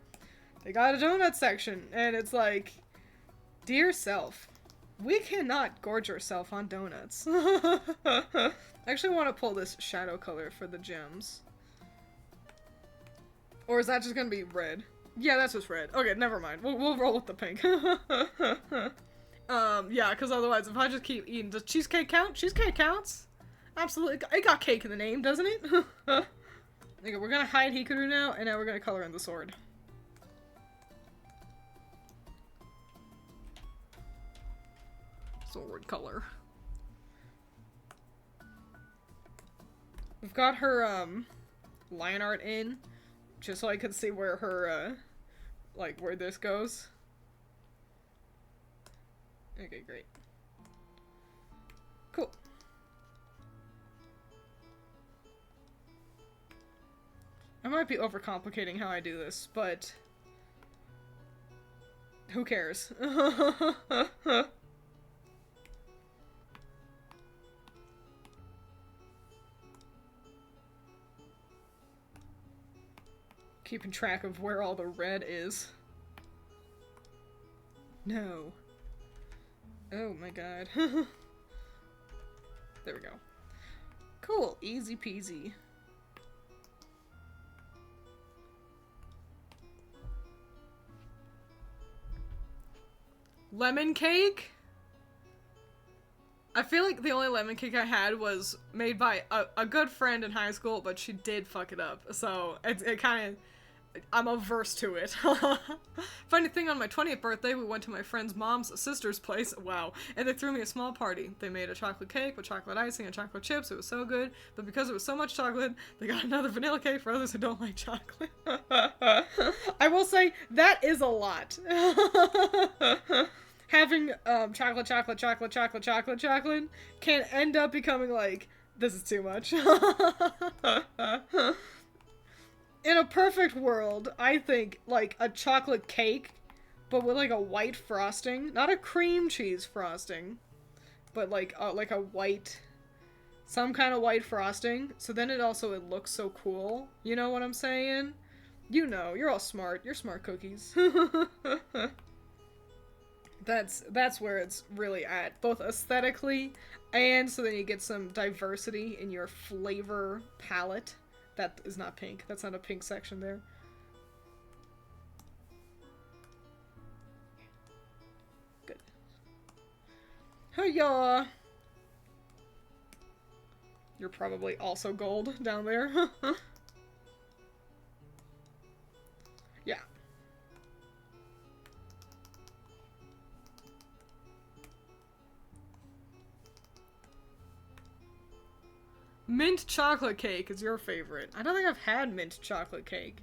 they got a donut section, and it's like, dear self, we cannot gorge ourselves on donuts. I actually want to pull this shadow color for the gems. Or is that just gonna be red? Yeah, that's just red. Okay, never mind. We'll roll with the pink. Yeah, because otherwise, if I just keep eating, does cheesecake count? Cheesecake counts. Absolutely. It got cake in the name, doesn't it? Okay, we're gonna hide Hikaru now, and now we're gonna color in the sword. Sword color. We've got her, line art in, just so I can see where her, where this goes. Okay, great. Cool. I might be overcomplicating how I do this, but who cares? Keeping track of where all the red is. No. Oh my god. There we go. Cool. Easy peasy. Lemon cake? I feel like the only lemon cake I had was made by a good friend in high school, but she did fuck it up. So it kind of... I'm averse to it. Funny thing, on my 20th birthday, we went to my friend's mom's sister's place. Wow. And they threw me a small party. They made a chocolate cake with chocolate icing and chocolate chips. It was so good. But because it was so much chocolate, they got another vanilla cake for others who don't like chocolate. I will say, that is a lot. Having chocolate can end up becoming like, this is too much. In a perfect world, I think, like, a chocolate cake, but with, like, a white frosting. Not a cream cheese frosting, but, like a white... Some kind of white frosting. So then it looks so cool. You know what I'm saying? You know, you're all smart. You're smart cookies. That's where it's really at. Both aesthetically, and so then you get some diversity in your flavor palette. That is not pink. That's not a pink section there. Good. Hiya! You're probably also gold down there. Yeah. Mint chocolate cake is your favorite. I don't think I've had mint chocolate cake.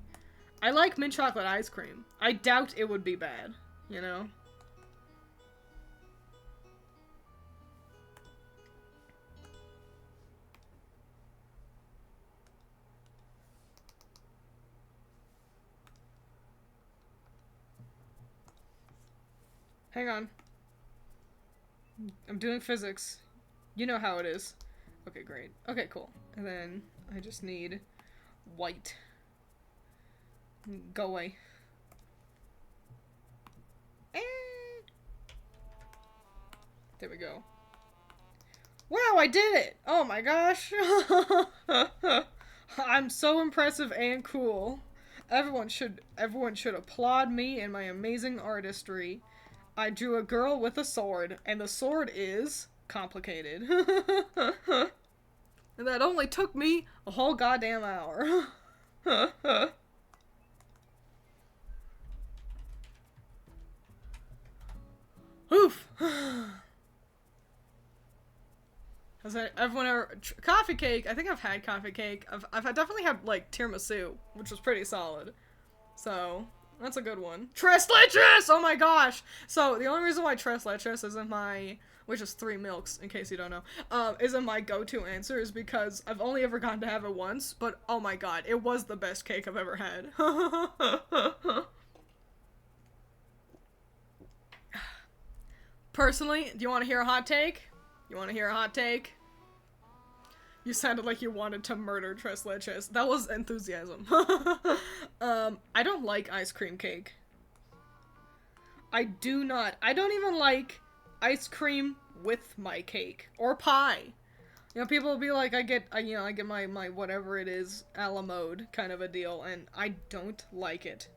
I like mint chocolate ice cream. I doubt it would be bad, you know? Hang on. I'm doing physics. You know how it is. Okay, great. Okay, cool. And then I just need white. Go away. There we go. Wow, I did it! Oh my gosh! I'm so impressive and cool. Everyone should applaud me and my amazing artistry. I drew a girl with a sword, and the sword is complicated. And that only took me a whole goddamn hour. Has everyone ever coffee cake? I think I've had coffee cake. I've definitely had like tiramisu, which was pretty solid. So that's a good one. Tres leches! Oh my gosh! So the only reason why tres leches isn't my, which is 3 milks, in case you don't know, isn't my go-to answer is because I've only ever gotten to have it once, but oh my god, it was the best cake I've ever had. Personally, do you want to hear a hot take? You want to hear a hot take? You sounded like you wanted to murder tres leches. That was enthusiasm. I don't like ice cream cake. I don't even like ice cream with my cake. Or pie. You know, people will be like, I get my whatever it is, a la mode kind of a deal, and I don't like it.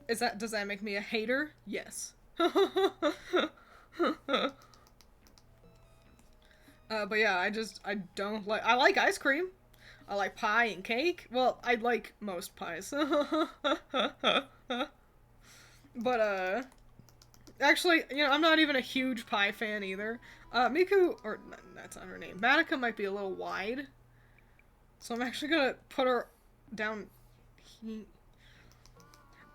Does that make me a hater? Yes. But yeah, I don't like, I like ice cream. I like pie and cake. Well, I like most pies. But, actually, you know, I'm not even a huge pie fan either. Miku, or, that's not her name. Madoka might be a little wide. So I'm actually gonna put her down.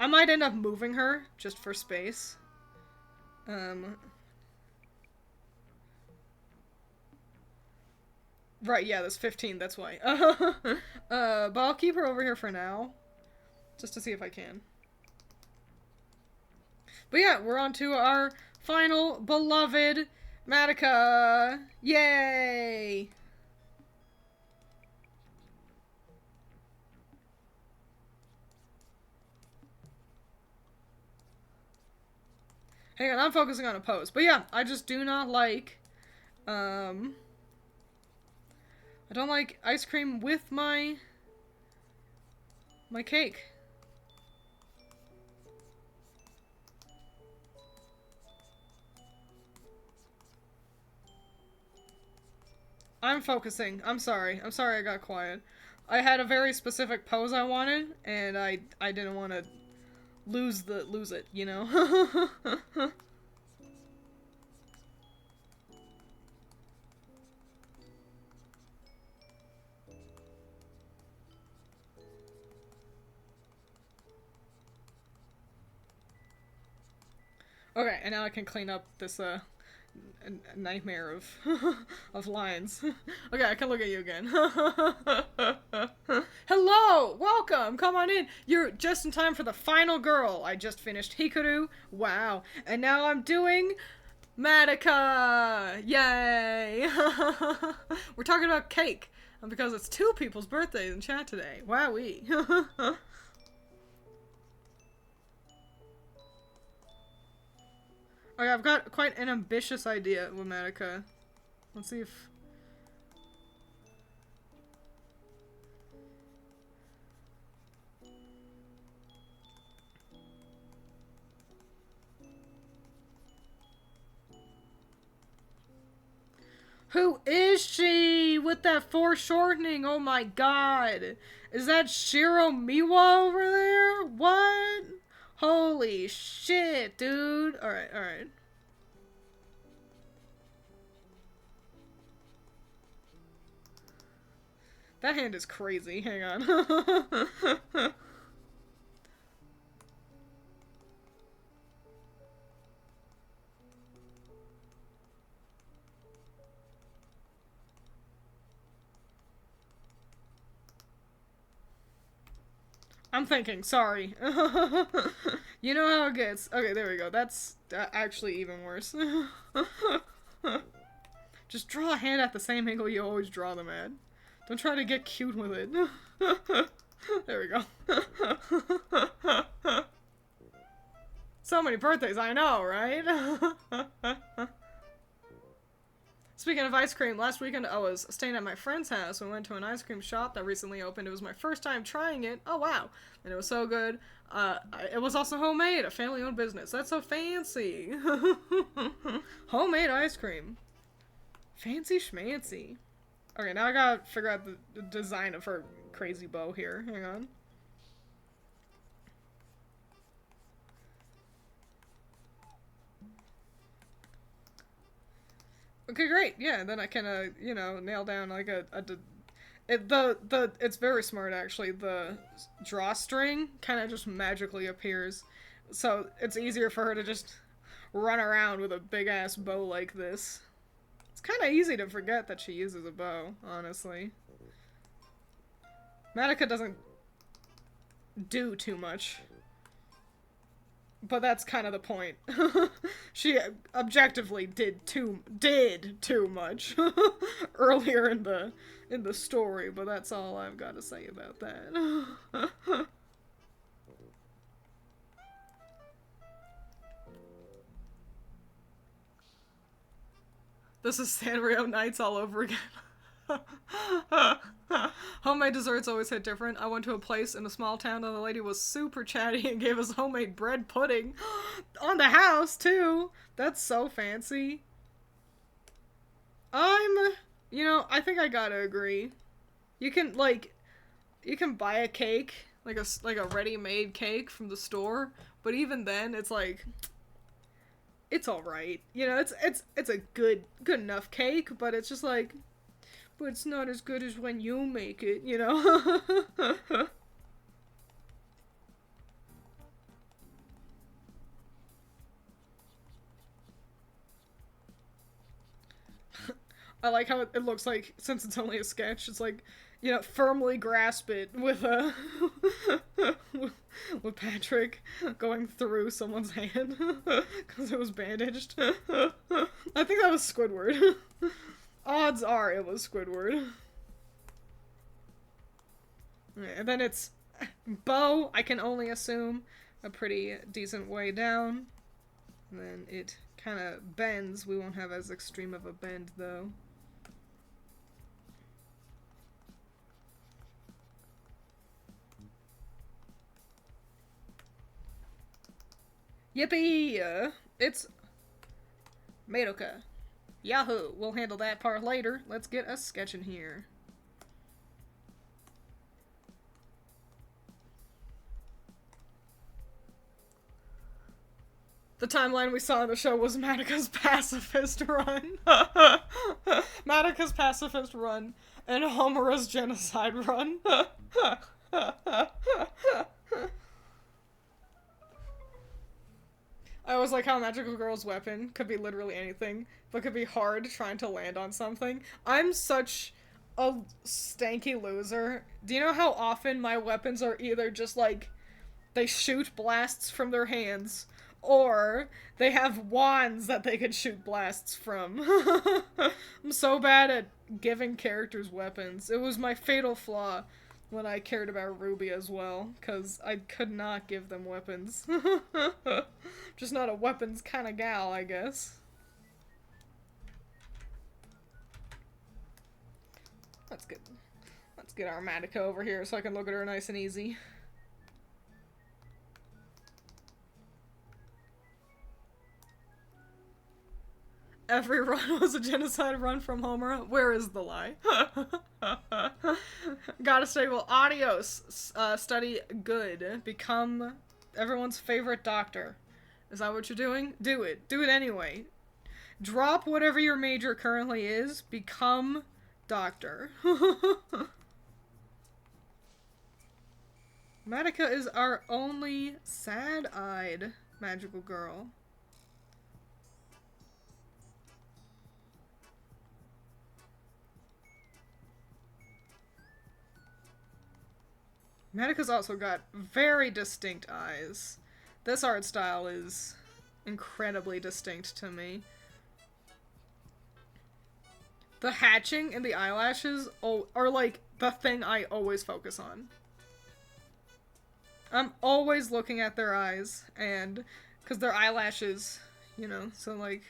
I might end up moving her, just for space. Right, yeah, there's 15, that's why. But I'll keep her over here for now. Just to see if I can. But yeah, we're on to our final beloved Madoka! Yay! Hang on, I'm focusing on a pose. But yeah, I just do not like, I don't like ice cream with my cake. I'm focusing. I'm sorry. I'm sorry I got quiet. I had a very specific pose I wanted, and I didn't want to lose it, you know? Okay, and now I can clean up this, nightmare of of lines. Okay, I can look at you again. Hello! Welcome! Come on in! You're just in time for the final girl. I just finished Hikaru. Wow. And now I'm doing Madoka! Yay! We're talking about cake. Because it's 2 people's birthdays in chat today. Wowee. Okay, I've got quite an ambitious idea with Madoka. Let's see if... Who is she with that foreshortening? Oh my god. Is that Shiro Miwa over there? What? Holy shit, dude. Alright, alright. That hand is crazy. Hang on. I'm thinking, sorry. You know how it gets. Okay, there we go. That's actually even worse. Just draw a hand at the same angle you always draw them at. Don't try to get cute with it. There we go. So many birthdays, I know, right? Speaking of ice cream, last weekend I was staying at my friend's house. We went to an ice cream shop that recently opened. It was my first time trying it. Oh, wow. And it was so good. It was also homemade, a family-owned business. That's so fancy. Homemade ice cream. Fancy schmancy. Okay, now I gotta figure out the design of her crazy bow here. Hang on. Okay, great. Yeah, then I can, you know, nail down like it's very smart actually. The drawstring kind of just magically appears, so it's easier for her to just run around with a big ass bow like this. It's kind of easy to forget that she uses a bow, honestly. Madoka doesn't do too much, but that's kind of the point. She objectively did too much earlier in the story, but that's all I've got to say about that. This is Sanrio Nights all over again. Homemade desserts always hit different. I went to a place in a small town and the lady was super chatty and gave us homemade bread pudding. On the house, too! That's so fancy. You know, I think I gotta agree. You can, like, you can buy a cake, like a ready-made cake from the store, but even then, it's like, it's alright. You know, it's a good enough cake, but it's just like, but it's not as good as when you make it, you know? I like how it looks like, since it's only a sketch, it's like, you know, firmly grasp it with with Patrick going through someone's hand because it was bandaged. I think that was Squidward. Odds are it was Squidward. And then it's bow, I can only assume, a pretty decent way down. And then it kind of bends. We won't have as extreme of a bend, though. Yippee! It's Madoka. Yahoo! We'll handle that part later. Let's get a sketch in here. The timeline we saw in the show was Madoka's pacifist run. Madoka's pacifist run and Homura's genocide run. I always like how Magical Girl's weapon could be literally anything, but could be hard trying to land on something. I'm such a stanky loser. Do you know how often my weapons are either just like, they shoot blasts from their hands, or they have wands that they can shoot blasts from? I'm so bad at giving characters weapons. It was my fatal flaw when I cared about Ruby as well, because I could not give them weapons. Just not a weapons kind of gal, I guess. That's good. Let's get our Madoka over here so I can look at her nice and easy. Every run was a genocide run from Homura. Where is the lie? Gotta stay well. Adios. Study good. Become everyone's favorite doctor. Is that what you're doing? Do it. Do it anyway. Drop whatever your major currently is. Become doctor. Madoka is our only sad-eyed magical girl. Madoka's also got very distinct eyes. This art style is incredibly distinct to me. The hatching and the eyelashes are like the thing I always focus on. I'm always looking at their eyes, and because their eyelashes, you know, so like,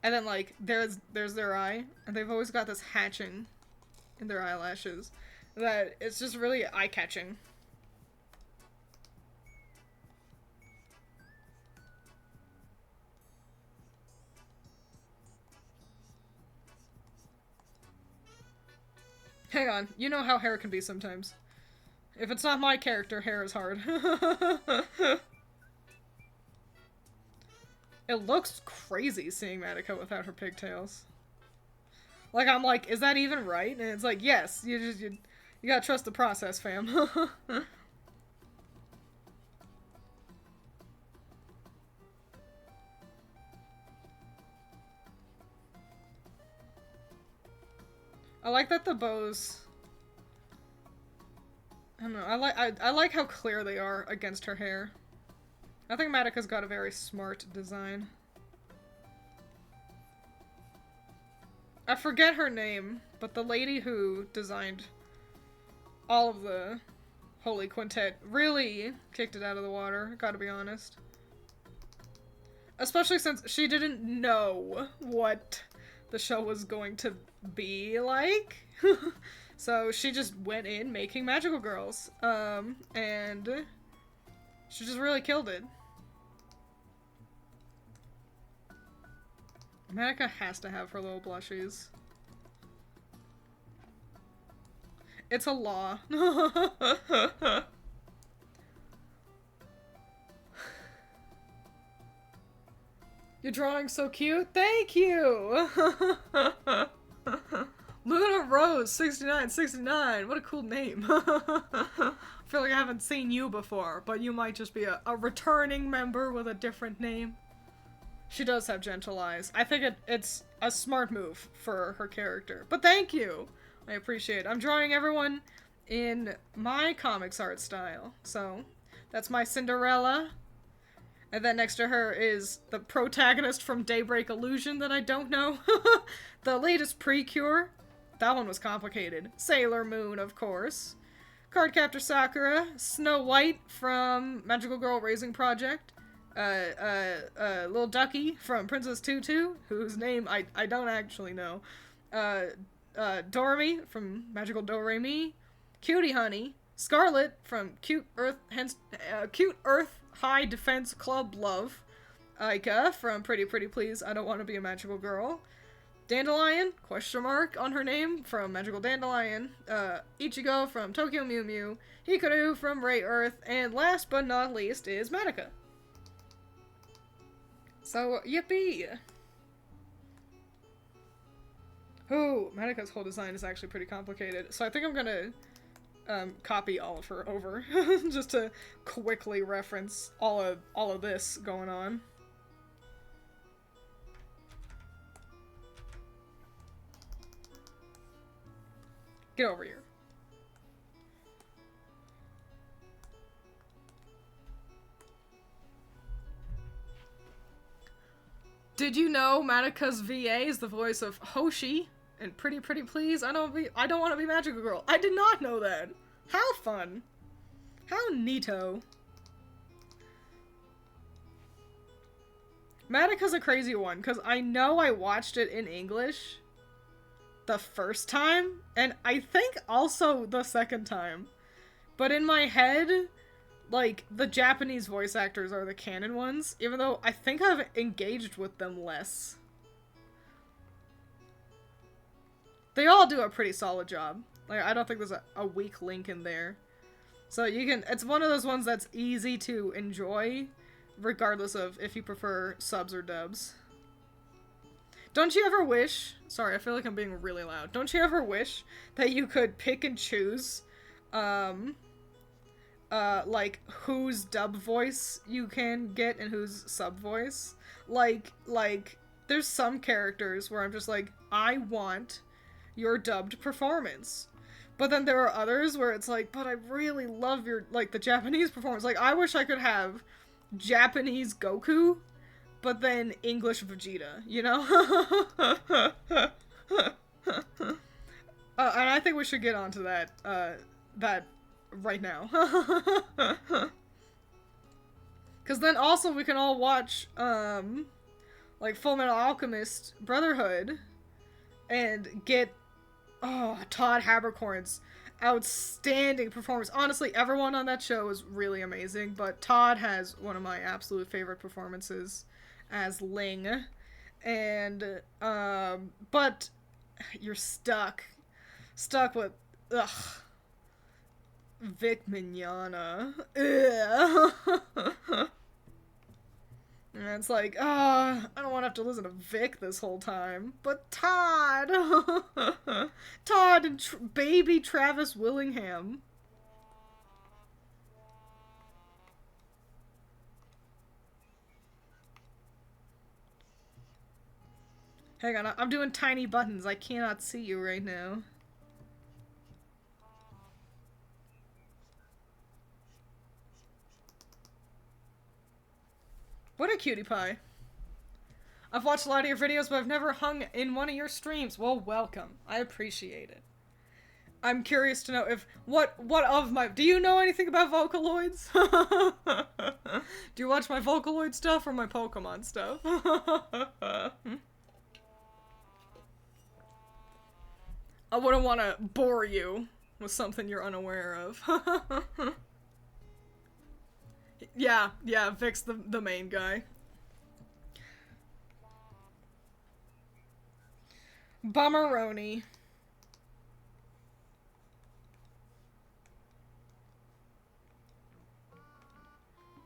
and then like there's their eye, and they've always got this hatching in their eyelashes that it's just really eye-catching. Hang on, you know how hair can be sometimes. If it's not my character, hair is hard. It looks crazy seeing Madoka without her pigtails. Like, I'm like, is that even right? And it's like, yes, you gotta trust the process, fam. I like that the bows... I don't know, I like how clear they are against her hair. I think Madoka's got a very smart design. I forget her name, but the lady who designed all of the Holy Quintet really kicked it out of the water, gotta be honest. Especially since she didn't know what the show was going to be like. So she just went in making magical girls. And she just really killed it. Madoka has to have her little blushies. It's a law. Your drawing's so cute. Thank you! Luna Rose 6969. What a cool name. I feel like I haven't seen you before, but you might just be a returning member with a different name. She does have gentle eyes. I think it's a smart move for her character. But thank you! I appreciate it. I'm drawing everyone in my comics art style. So, that's my Cinderella. And then next to her is the protagonist from Daybreak Illusion that I don't know. The latest Precure. That one was complicated. Sailor Moon, of course. Cardcaptor Sakura. Snow White from Magical Girl Raising Project. Little Ducky from Princess Tutu, whose name I don't actually know. Doremi from Magical Do-Re-Mi. Cutie Honey. Scarlet from Cute Earth High Defense Club Love. Aika from Pretty Pretty Please I Don't Want to Be a Magical Girl. Dandelion, question mark on her name, from Magical Dandelion. Ichigo from Tokyo Mew Mew. Hikaru from Ray Earth. And last but not least is Madoka. So, yippee! Oh, Madoka's whole design is actually pretty complicated. So I think I'm gonna copy all of her over just to quickly reference all of this going on. Get over here. Did you know Madoka's VA is the voice of Hoshi and Pretty Pretty Please I Don't Want to Be Magical Girl? I did not know that. How fun. How neato. Madoka's a crazy one, because I know I watched it in English the first time, and I think also the second time. But in my head, like, the Japanese voice actors are the canon ones, even though I think I've engaged with them less. They all do a pretty solid job. Like, I don't think there's a weak link in there. So you can, it's one of those ones that's easy to enjoy, regardless of if you prefer subs or dubs. Don't you ever wish, sorry, I feel like I'm being really loud. Don't you ever wish that you could pick and choose, like, whose dub voice you can get and whose sub voice? Like, there's some characters where I'm just like, I want your dubbed performance. But then there are others where it's like, but I really love your, like, the Japanese performance. Like, I wish I could have Japanese Goku, but then English Vegeta, you know? And I think we should get onto that, that right now. Because then also we can all watch, like, Full Metal Alchemist Brotherhood and get, oh, Todd Haberkorn's outstanding performance. Honestly, everyone on that show is really amazing, but Todd has one of my absolute favorite performances as Ling. And, but you're stuck with, ugh, Vic Mignogna. Ugh. And it's like, I don't want to have to listen to Vic this whole time. But Todd! Todd and baby Travis Willingham. Hang on, I'm doing tiny buttons. I cannot see you right now. What a cutie pie. I've watched a lot of your videos, but I've never hung in one of your streams. Well, welcome. I appreciate it. I'm curious to know if, do you know anything about Vocaloids? Do you watch my Vocaloid stuff or my Pokemon stuff? I wouldn't want to bore you with something you're unaware of. Yeah, Vic's the main guy. Bummeroni.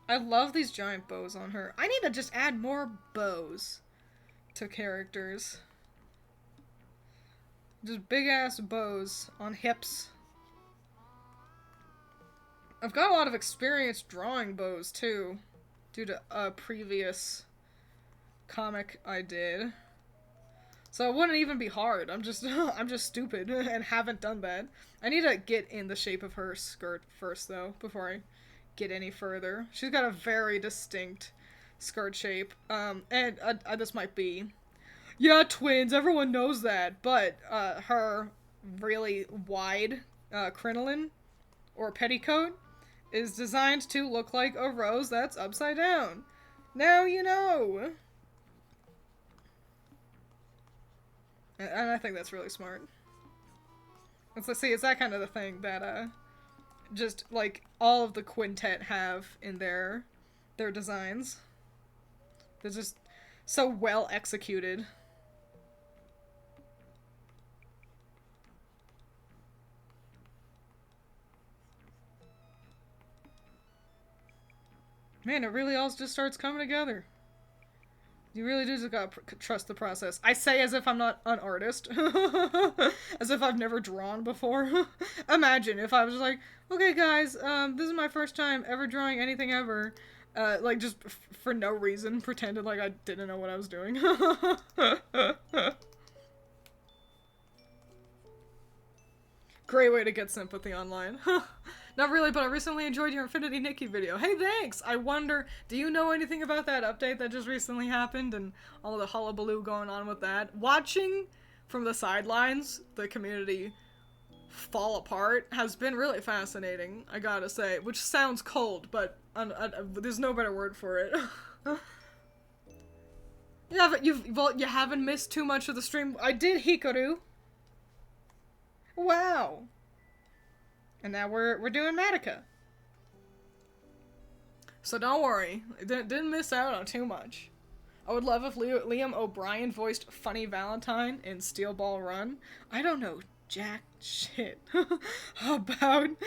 I love these giant bows on her. I need to just add more bows to characters. Just big ass bows on hips. I've got a lot of experience drawing bows too, due to a previous comic I did. So it wouldn't even be hard. I'm just stupid and haven't done that. I need to get in the shape of her skirt first though, before I get any further. She's got a very distinct skirt shape. And this might be, yeah, Twiins, everyone knows that, but her really wide crinoline or petticoat is designed to look like a rose that's upside down. Now you know. And I think that's really smart. It's that kind of the thing that just like all of the quintet have in their designs. They're just so well executed. Man, it really all just starts coming together. You really do just gotta trust the process. I say as if I'm not an artist. As if I've never drawn before. Imagine if I was like, okay guys, this is my first time ever drawing anything ever. Like just for no reason, pretended like I didn't know what I was doing. Great way to get sympathy online. Not really, but I recently enjoyed your Infinity Nikki video. Hey, thanks! I wonder, do you know anything about that update that just recently happened and all the hullabaloo going on with that? Watching from the sidelines the community fall apart has been really fascinating, I gotta say. Which sounds cold, but there's no better word for it. Yeah, but you haven't missed too much of the stream. I did Hikaru. Wow. And now we're doing Madoka. So don't worry, didn't miss out on too much. I would love if Liam O'Brien voiced Funny Valentine in Steel Ball Run. I don't know jack shit about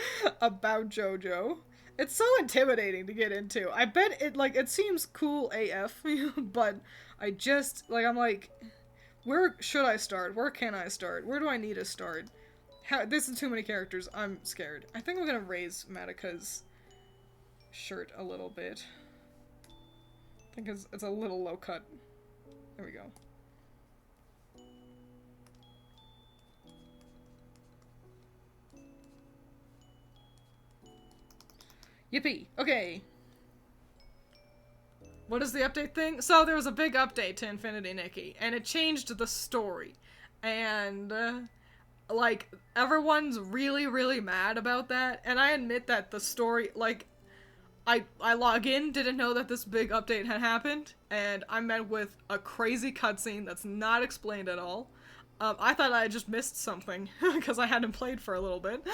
JoJo. It's so intimidating to get into. I bet it seems cool AF, but I'm like, where should I start? Where can I start? Where do I need to start? This is too many characters. I'm scared. I think I'm gonna raise Madoka's shirt a little bit. I think it's a little low cut. There we go. Yippee! Okay. What is the update thing? So there was a big update to Infinity Nikki, and it changed the story. And like, everyone's really, really mad about that, and I admit that the story, like, I log in, didn't know that this big update had happened, and I'm met with a crazy cutscene that's not explained at all. I thought I had just missed something, because I hadn't played for a little bit.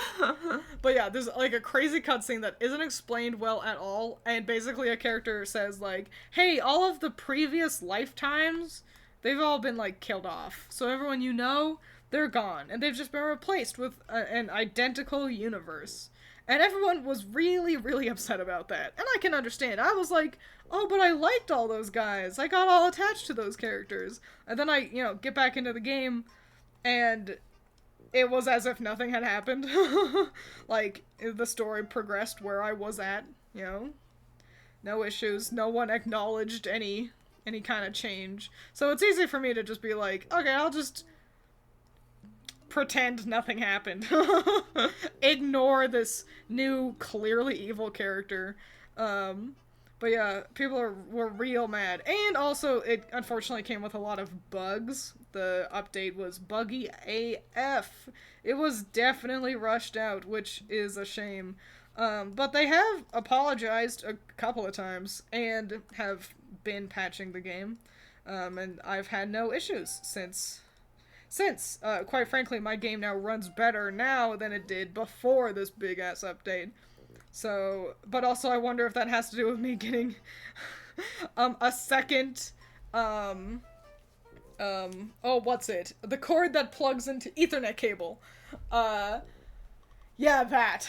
But yeah, there's, like, a crazy cutscene that isn't explained well at all, and basically a character says, like, hey, all of the previous lifetimes, they've all been, like, killed off. So everyone you know, they're gone, and they've just been replaced with an identical universe. And everyone was really, really upset about that. And I can understand. I was like, oh, but I liked all those guys. I got all attached to those characters. And then I, get back into the game, and it was as if nothing had happened. Like, the story progressed where I was at, No issues. No one acknowledged any kind of change. So it's easy for me to just be like, okay, I'll just pretend nothing happened. Ignore this new, clearly evil character. But yeah, people were real mad. And also, it unfortunately came with a lot of bugs. The update was buggy AF. It was definitely rushed out, which is a shame. But they have apologized a couple of times and have been patching the game. And I've had no issues since, quite frankly, my game now runs better now than it did before this big-ass update. So, but also I wonder if that has to do with me getting a second, what's it? The cord that plugs into Ethernet cable. Yeah, that.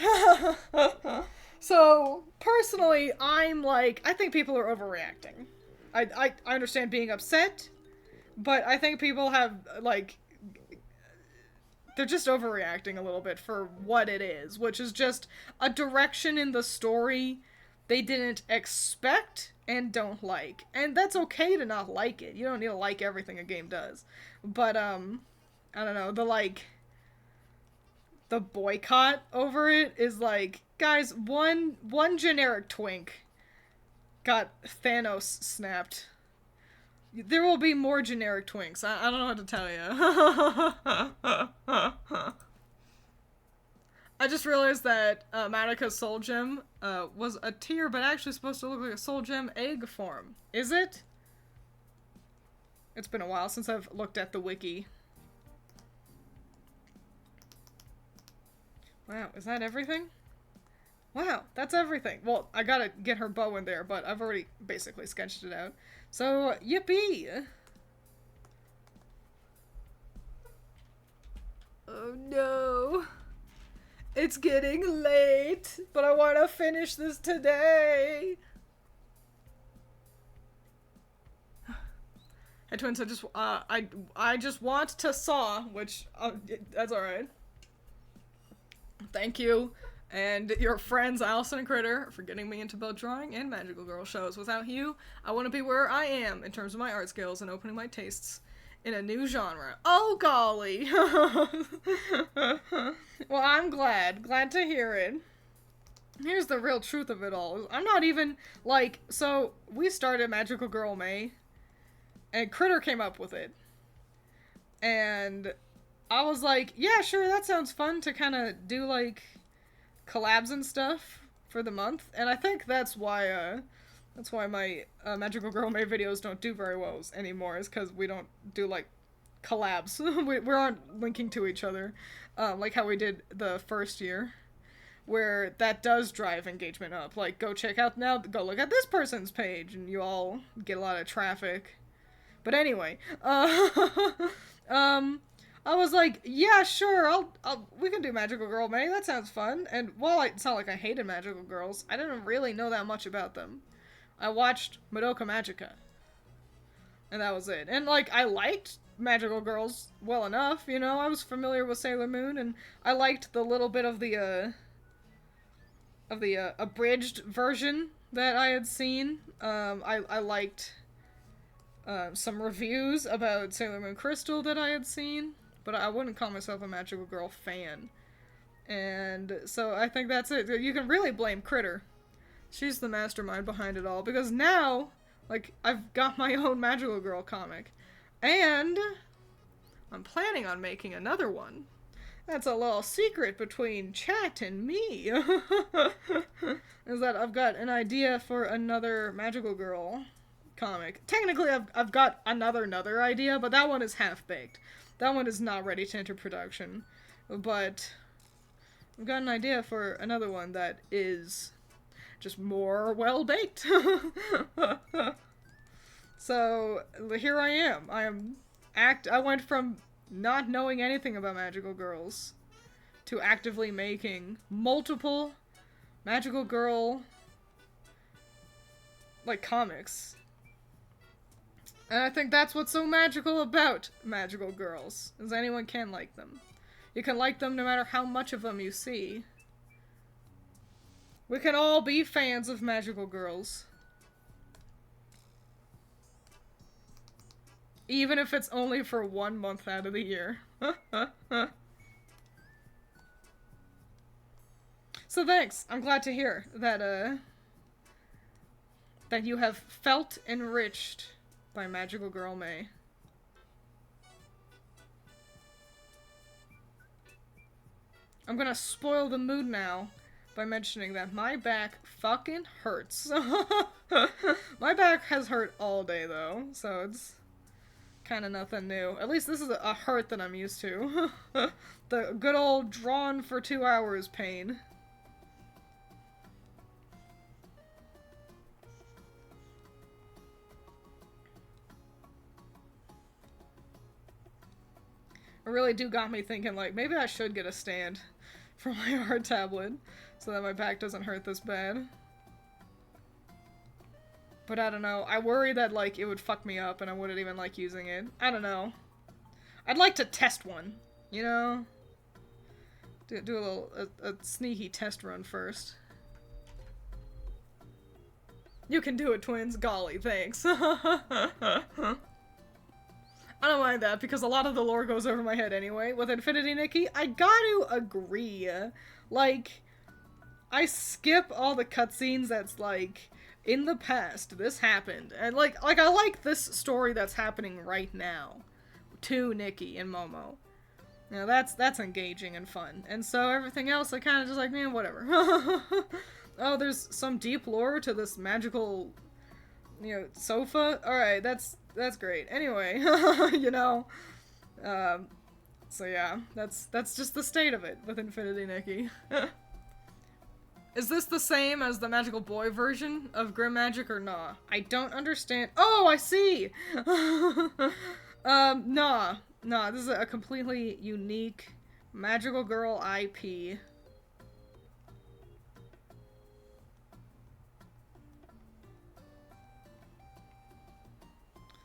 So, personally, I'm like, I think people are overreacting. I understand being upset, but I think people have, like, they're just overreacting a little bit for what it is, which is just a direction in the story they didn't expect and don't like. And that's okay to not like it. You don't need to like everything a game does. But, I don't know, the boycott over it is like, guys, one generic twink got Thanos snapped. There will be more generic twinks. I don't know what to tell you. I just realized that Manika's soul gem was a tear, but actually supposed to look like a soul gem egg form. Is it? It's been a while since I've looked at the wiki. Wow, is that everything? Wow, that's everything. Well, I gotta get her bow in there, but I've already basically sketched it out. So, yippee! Oh no. It's getting late, but I want to finish this today. Hey Twiins, I just want to saw, which that's all right. Thank you. And your friends Allison and Critter for getting me into both drawing and magical girl shows. Without you, I wouldn't be where I am in terms of my art skills and opening my tastes in a new genre. Oh golly! Well, I'm glad to hear it. Here's the real truth of it all. I'm not even, like, so we started Magical Girl May, and Critter came up with it. And I was like, yeah, sure, that sounds fun to kind of do, like, collabs and stuff for the month. And I think that's why my Magical Girl May videos don't do very well anymore, is because we don't do, like, collabs. we aren't linking to each other, like how we did the first year, where that does drive engagement up. Like, go look at this person's page, and you all get a lot of traffic. But anyway, I was like, yeah, sure, we can do Magical Girl May, that sounds fun. And while it's not like I hated Magical Girls, I didn't really know that much about them. I watched Madoka Magica, and that was it. And, like, I liked Magical Girls well enough, I was familiar with Sailor Moon, and I liked the little bit of the abridged version that I had seen. I liked some reviews about Sailor Moon Crystal that I had seen, but I wouldn't call myself a Magical Girl fan. And so I think that's it. You can really blame Critter. She's the mastermind behind it all, because now, like, I've got my own Magical Girl comic, and I'm planning on making another one. That's a little secret between chat and me. Is that I've got an idea for another Magical Girl comic. Technically, I've got another idea, but that one is half-baked. That one is not ready to enter production. But I've got an idea for another one that is just more well-baked. So, here I am. I went from not knowing anything about Magical Girls to actively making multiple magical girl, like, comics. And I think that's what's so magical about magical girls, is anyone can like them. You can like them no matter how much of them you see. We can all be fans of magical girls. Even if it's only for 1 month out of the year. So thanks. I'm glad to hear that, that you have felt enriched by Magical Girl May. I'm gonna spoil the mood now by mentioning that my back fucking hurts. My back has hurt all day though, so it's kind of nothing new. At least this is a hurt that I'm used to. The good old drawn for 2 hours pain. It really got me thinking, like, maybe I should get a stand for my art tablet so that my back doesn't hurt this bad. But I don't know. I worry that, like, it would fuck me up and I wouldn't even like using it. I don't know. I'd like to test one, you know? Do a little, a sneaky test run first. You can do it, Twiins. Golly, thanks. I don't mind that, because a lot of the lore goes over my head anyway. With Infinity Nikki, I gotta agree. Like, I skip all the cutscenes that's like, in the past, this happened. And like I like this story that's happening right now. To Nikki and Momo. You know, that's engaging and fun. And so everything else, I kind of just like, man, whatever. Oh, there's some deep lore to this magical, you know, sofa? Alright, that's great. Anyway, you know, so yeah, that's just the state of it with Infinity Nikki. Is this the same as the Magical Boy version of Grim Magic or nah? I don't understand. Oh, I see! Nah, this is a completely unique Magical Girl IP.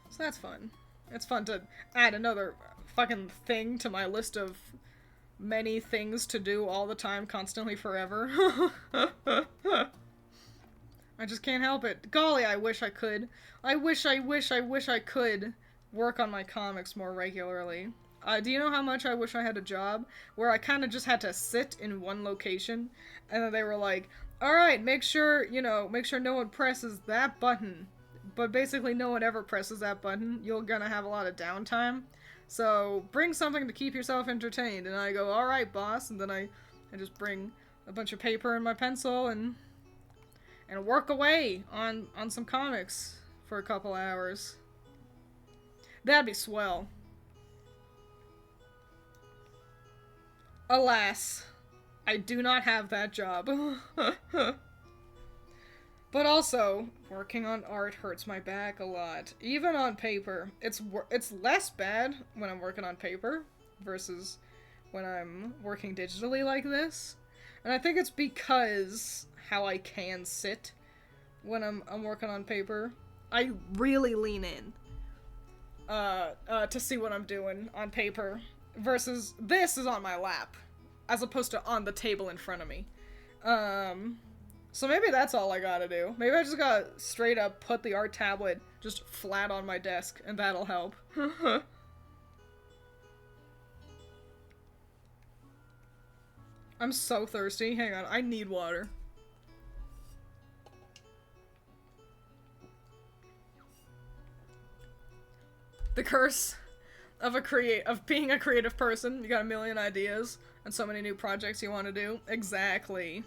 So that's fun. It's fun to add another fucking thing to my list of many things to do all the time, constantly, forever. I just can't help it. Golly, I wish I could. I wish I could work on my comics more regularly. Do you know how much I wish I had a job where I kind of just had to sit in one location, and then they were like, alright, make sure no one presses that button. But basically no one ever presses that button. You're gonna have a lot of downtime. So bring something to keep yourself entertained. And I go, alright, boss. And then I just bring a bunch of paper and my pencil and work away on some comics for a couple hours. That'd be swell. Alas, I do not have that job. But also, working on art hurts my back a lot. Even on paper. It's less bad when I'm working on paper versus when I'm working digitally like this. And I think it's because how I can sit when I'm working on paper. I really lean in to see what I'm doing on paper versus this is on my lap as opposed to on the table in front of me. So maybe that's all I gotta do. Maybe I just gotta straight up put the art tablet just flat on my desk, and that'll help. I'm so thirsty. Hang on, I need water. The curse of being a creative person. You got a million ideas and so many new projects you want to do. Exactly.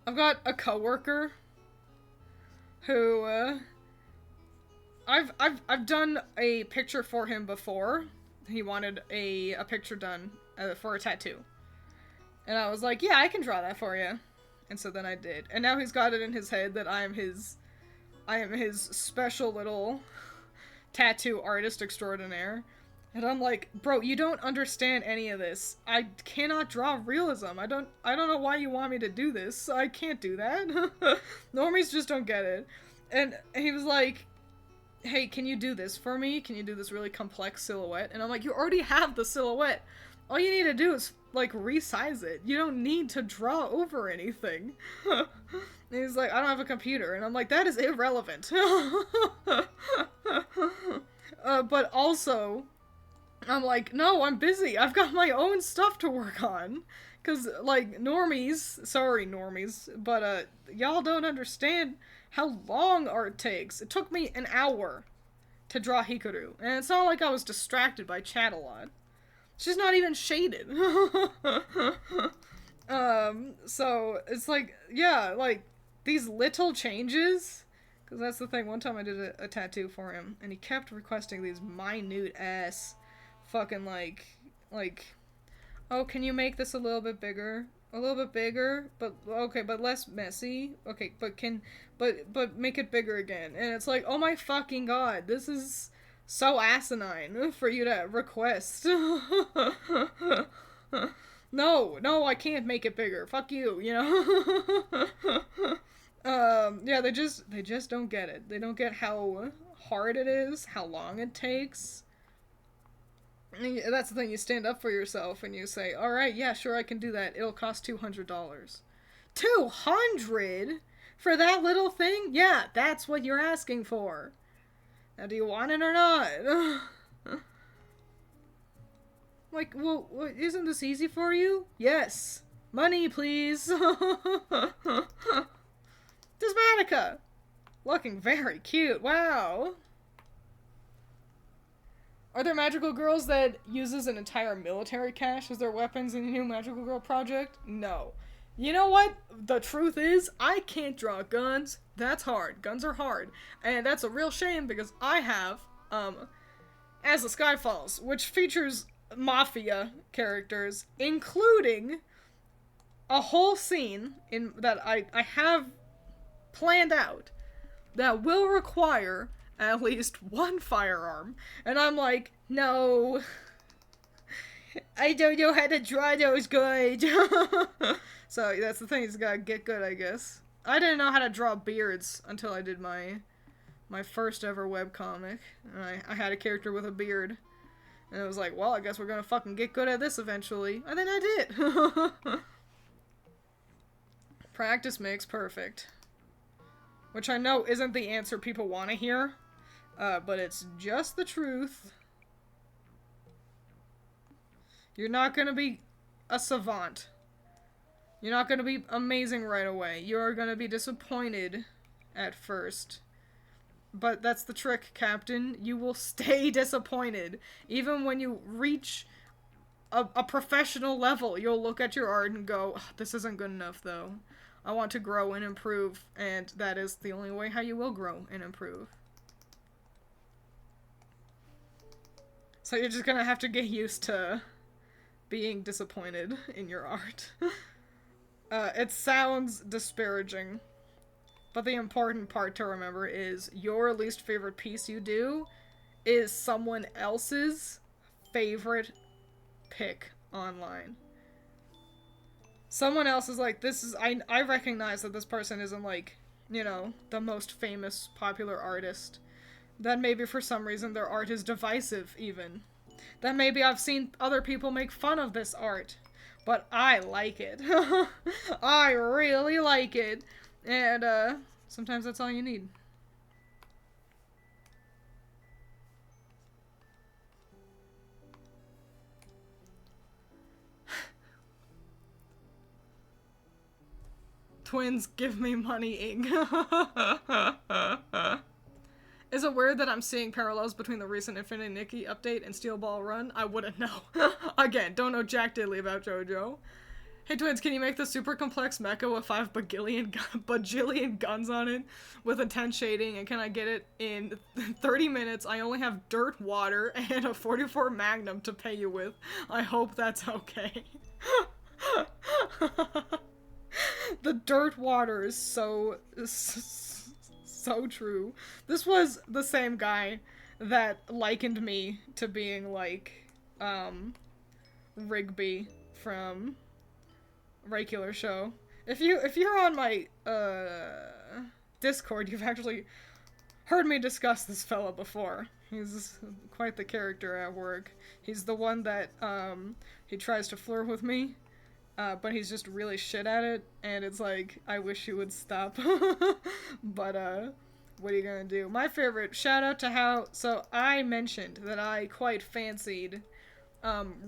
I've got a coworker who I've done a picture for him before. He wanted a picture done for a tattoo. And I was like, yeah, I can draw that for you. And so then I did. And now he's got it in his head that I am his special little tattoo artist extraordinaire. And I'm like, bro, you don't understand any of this. I cannot draw realism. I don't know why you want me to do this. I can't do that. Normies just don't get it. And he was like, hey, can you do this for me? Can you do this really complex silhouette? And I'm like, you already have the silhouette. All you need to do is, like, resize it. You don't need to draw over anything. And he's like, I don't have a computer. And I'm like, that is irrelevant. But also, I'm like, no, I'm busy. I've got my own stuff to work on. Because, like, normies, sorry normies, but, y'all don't understand how long art takes. It took me an hour to draw Hikaru. And it's not like I was distracted by chat a lot. She's not even shaded. So, it's like, yeah, like, these little changes, because that's the thing. One time I did a tattoo for him, and he kept requesting these minute-ass fucking, like, oh, can you make this a little bit bigger? A little bit bigger, but, okay, but less messy? Okay, but make it bigger again. And it's like, oh my fucking god, this is so asinine for you to request. No, I can't make it bigger. Fuck you, you know? Yeah, they just don't get it. They don't get how hard it is, how long it takes. That's the thing, you stand up for yourself and you say, alright, yeah, sure, I can do that. It'll cost $200. $200? For that little thing? Yeah, that's what you're asking for. Now, do you want it or not? Like, well, isn't this easy for you? Yes. Money, please. Dismatica! Looking very cute, wow. Are there magical girls that uses an entire military cache as their weapons in a new magical girl project? No. You know what? The truth is, I can't draw guns. That's hard. Guns are hard. And that's a real shame because I have, As the Sky Falls, which features mafia characters, including a whole scene that I have planned out that will require at least one firearm. And I'm like, no, I don't know how to draw those good. So that's the thing, you gotta get good, I guess. I didn't know how to draw beards until I did my first ever webcomic. And I had a character with a beard. And it was like, well, I guess we're gonna fucking get good at this eventually. And then I did. Practice makes perfect. Which I know isn't the answer people want to hear. But it's just the truth. You're not gonna be a savant. You're not gonna be amazing right away. You're gonna be disappointed at first. But that's the trick, Captain. You will stay disappointed. Even when you reach a professional level, you'll look at your art and go, oh, this isn't good enough, though. I want to grow and improve, and that is the only way how you will grow and improve. So you're just gonna have to get used to being disappointed in your art. It sounds disparaging, but the important part to remember is your least favorite piece you do is someone else's favorite pick online. Someone else is like, this is, I recognize that this person isn't like, you know, the most famous popular artist. That maybe for some reason their art is divisive, even. That maybe I've seen other people make fun of this art. But I like it. I really like it. And, sometimes that's all you need. Twiins, give me money, ink. Is it weird that I'm seeing parallels between the recent Infinite Nikki update and Steel Ball Run? I wouldn't know. Again, don't know jack diddly about JoJo. Hey Twiins, can you make the super complex mecha with 5 bajillion guns on it with intense shading, and can I get it in 30 minutes? I only have dirt, water, and a 44 Magnum to pay you with. I hope that's okay. The dirt water is so so true. This was the same guy that likened me to being like, Rigby from Regular Show. If you're on my, Discord, you've actually heard me discuss this fella before. He's quite the character at work. He's the one that, he tries to flirt with me, but he's just really shit at it, and it's like, I wish he would stop. But, what are you gonna do? My favorite, shout out to how, so I mentioned that I quite fancied,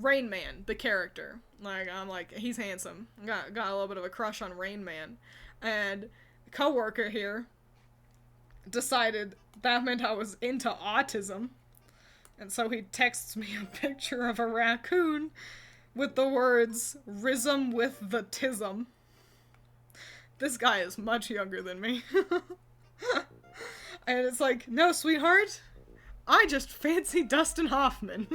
Rain Man, the character. Like, I'm like, he's handsome. Got a little bit of a crush on Rain Man. And a coworker here decided that meant I was into autism. And so he texts me a picture of a raccoon with the words, "Rism with the tism." This guy is much younger than me. And it's like, no, sweetheart, I just fancy Dustin Hoffman.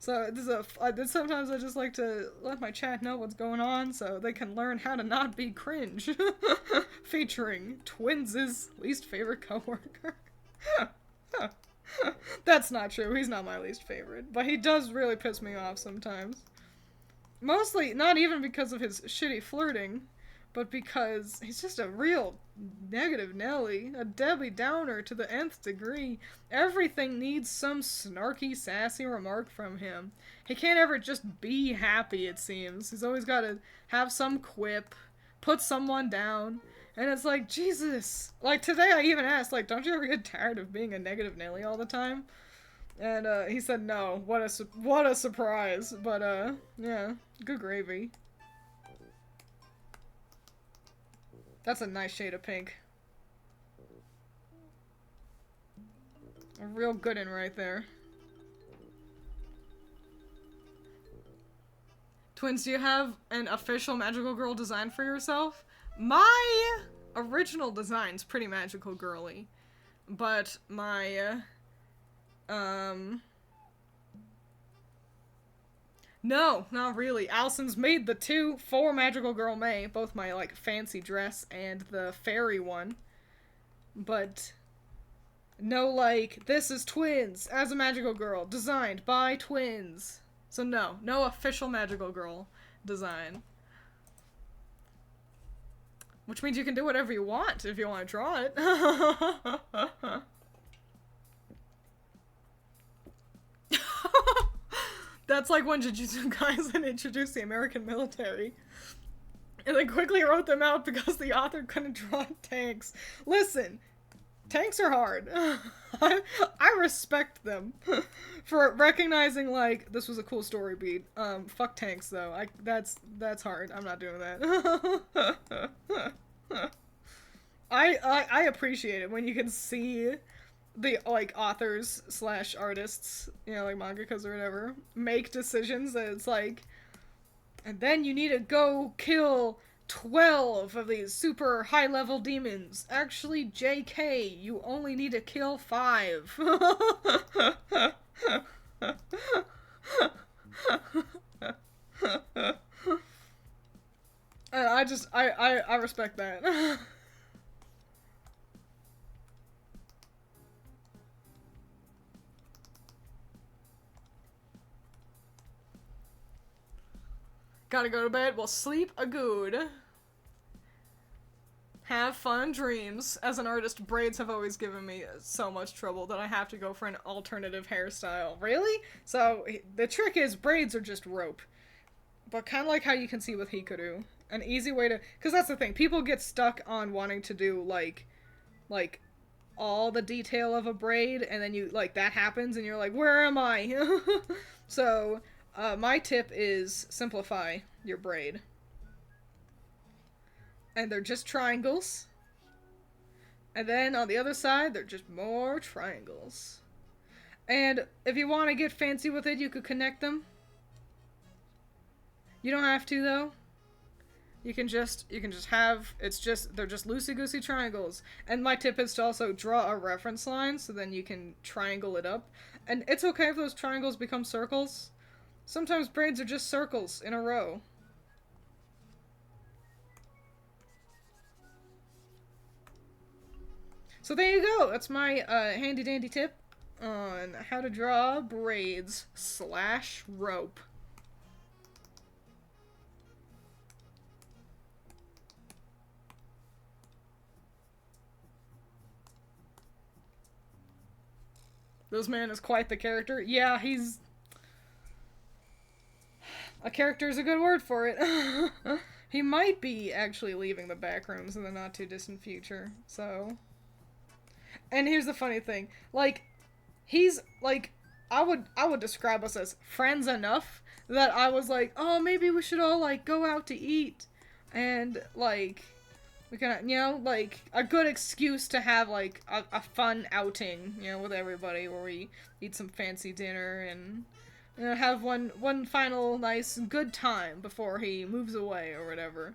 So sometimes I just like to let my chat know what's going on so they can learn how to not be cringe. Featuring Twiins' least favorite coworker. That's not true. He's not my least favorite, but he does really piss me off sometimes. Mostly not even because of his shitty flirting, but because he's just a real negative Nelly, a Debbie Downer to the nth degree. Everything needs some snarky, sassy remark from him. He can't ever just be happy, it seems. He's always got to have some quip, put someone down, and it's like, Jesus. Like, today I even asked, like, don't you ever get tired of being a negative Nelly all the time? And, he said no. What a surprise. But, yeah, good gravy. That's a nice shade of pink. A real good one right there. Twiins, do you have an official magical girl design for yourself? My original design's pretty magical girly. But my, no, not really. Allison's made the two for Magical Girl May, both my, like, fancy dress and the fairy one. But no, like, this is Twiins as a magical girl, designed by Twiins. So no official magical girl design. Which means you can do whatever you want if you want to draw it. That's like when Jujutsu Kaisen introduced the American military. And they quickly wrote them out because the author couldn't draw tanks. Listen, tanks are hard. I respect them for recognizing, like, this was a cool story beat. Fuck tanks, though. That's hard. I'm not doing that. I appreciate it when you can see the, like, authors slash artists, you know, like mangakas or whatever, make decisions that it's like, and then you need to go kill 12 of these super high level demons. Actually, JK, you only need to kill 5. And I respect that. Gotta go to bed? Well, sleep a good. Have fun dreams. As an artist, braids have always given me so much trouble that I have to go for an alternative hairstyle. Really? So, the trick is braids are just rope. But kind of like how you can see with Hikaru. An easy way to... Because that's the thing. People get stuck on wanting to do, like, all the detail of a braid, and then you, like, that happens, and you're like, where am I? So... my tip is simplify your braid. And they're just triangles. And then on the other side, they're just more triangles. And if you want to get fancy with it, you could connect them. You don't have to, though. You can just have, they're just loosey-goosey triangles. And my tip is to also draw a reference line, so then you can triangle it up. And it's okay if those triangles become circles. Sometimes braids are just circles in a row. So there you go. That's my handy dandy tip on how to draw braids / rope. This man is quite the character. Yeah, he's... A character is a good word for it. He might be actually leaving the backrooms in the not too distant future, so... And here's the funny thing, like, he's, like, I would describe us as friends enough that I was like, oh, maybe we should all, like, go out to eat, and, like, we can, you know, like, a good excuse to have, like, a fun outing, you know, with everybody, where we eat some fancy dinner, and, you know, have one final nice good time before he moves away, or whatever.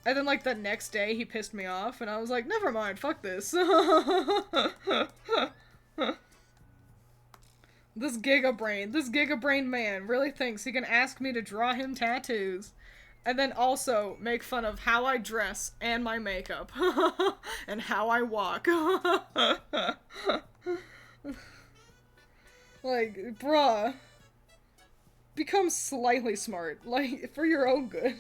And then, like, the next day, he pissed me off, and I was like, never mind, fuck this. This gigabrain man really thinks he can ask me to draw him tattoos. And then also make fun of how I dress and my makeup. And how I walk. Like, bruh. Become slightly smart. Like, for your own good.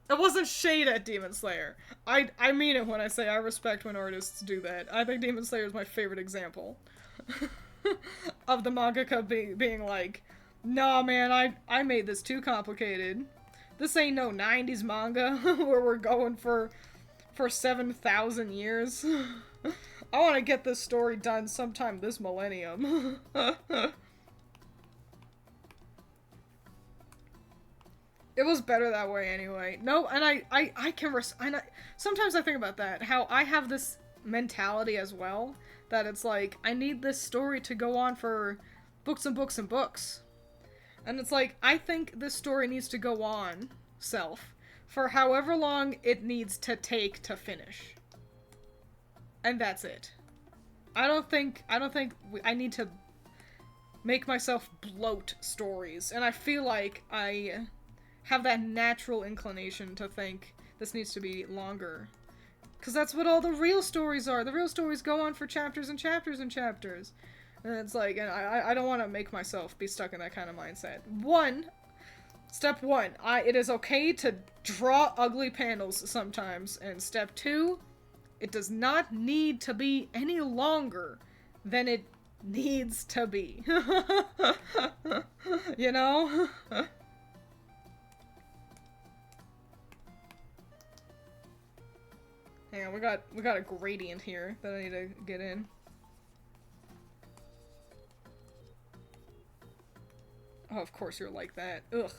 It wasn't shade at Demon Slayer. I mean it when I say I respect when artists do that. I think Demon Slayer is my favorite example. Of the mangaka being like, nah man, I made this too complicated. This ain't no 90s manga where we're going for 7,000 years. I want to get this story done sometime this millennium. It was better that way anyway. No, and I can sometimes I think about that, how I have this mentality as well, that it's like, I need this story to go on for books and books and books. And it's like, I think this story needs to go on, for however long it needs to take to finish. And that's it. I don't think I need to make myself bloat stories, and I feel like I have that natural inclination to think this needs to be longer. Because that's what all the real stories are. The real stories go on for chapters and chapters and chapters. And it's like, and I don't want to make myself be stuck in that kind of mindset. Step one, it is okay to draw ugly panels sometimes. And step two, it does not need to be any longer than it needs to be. You know? Hang on, we got a gradient here that I need to get in. Oh, of course you're like that. Ugh.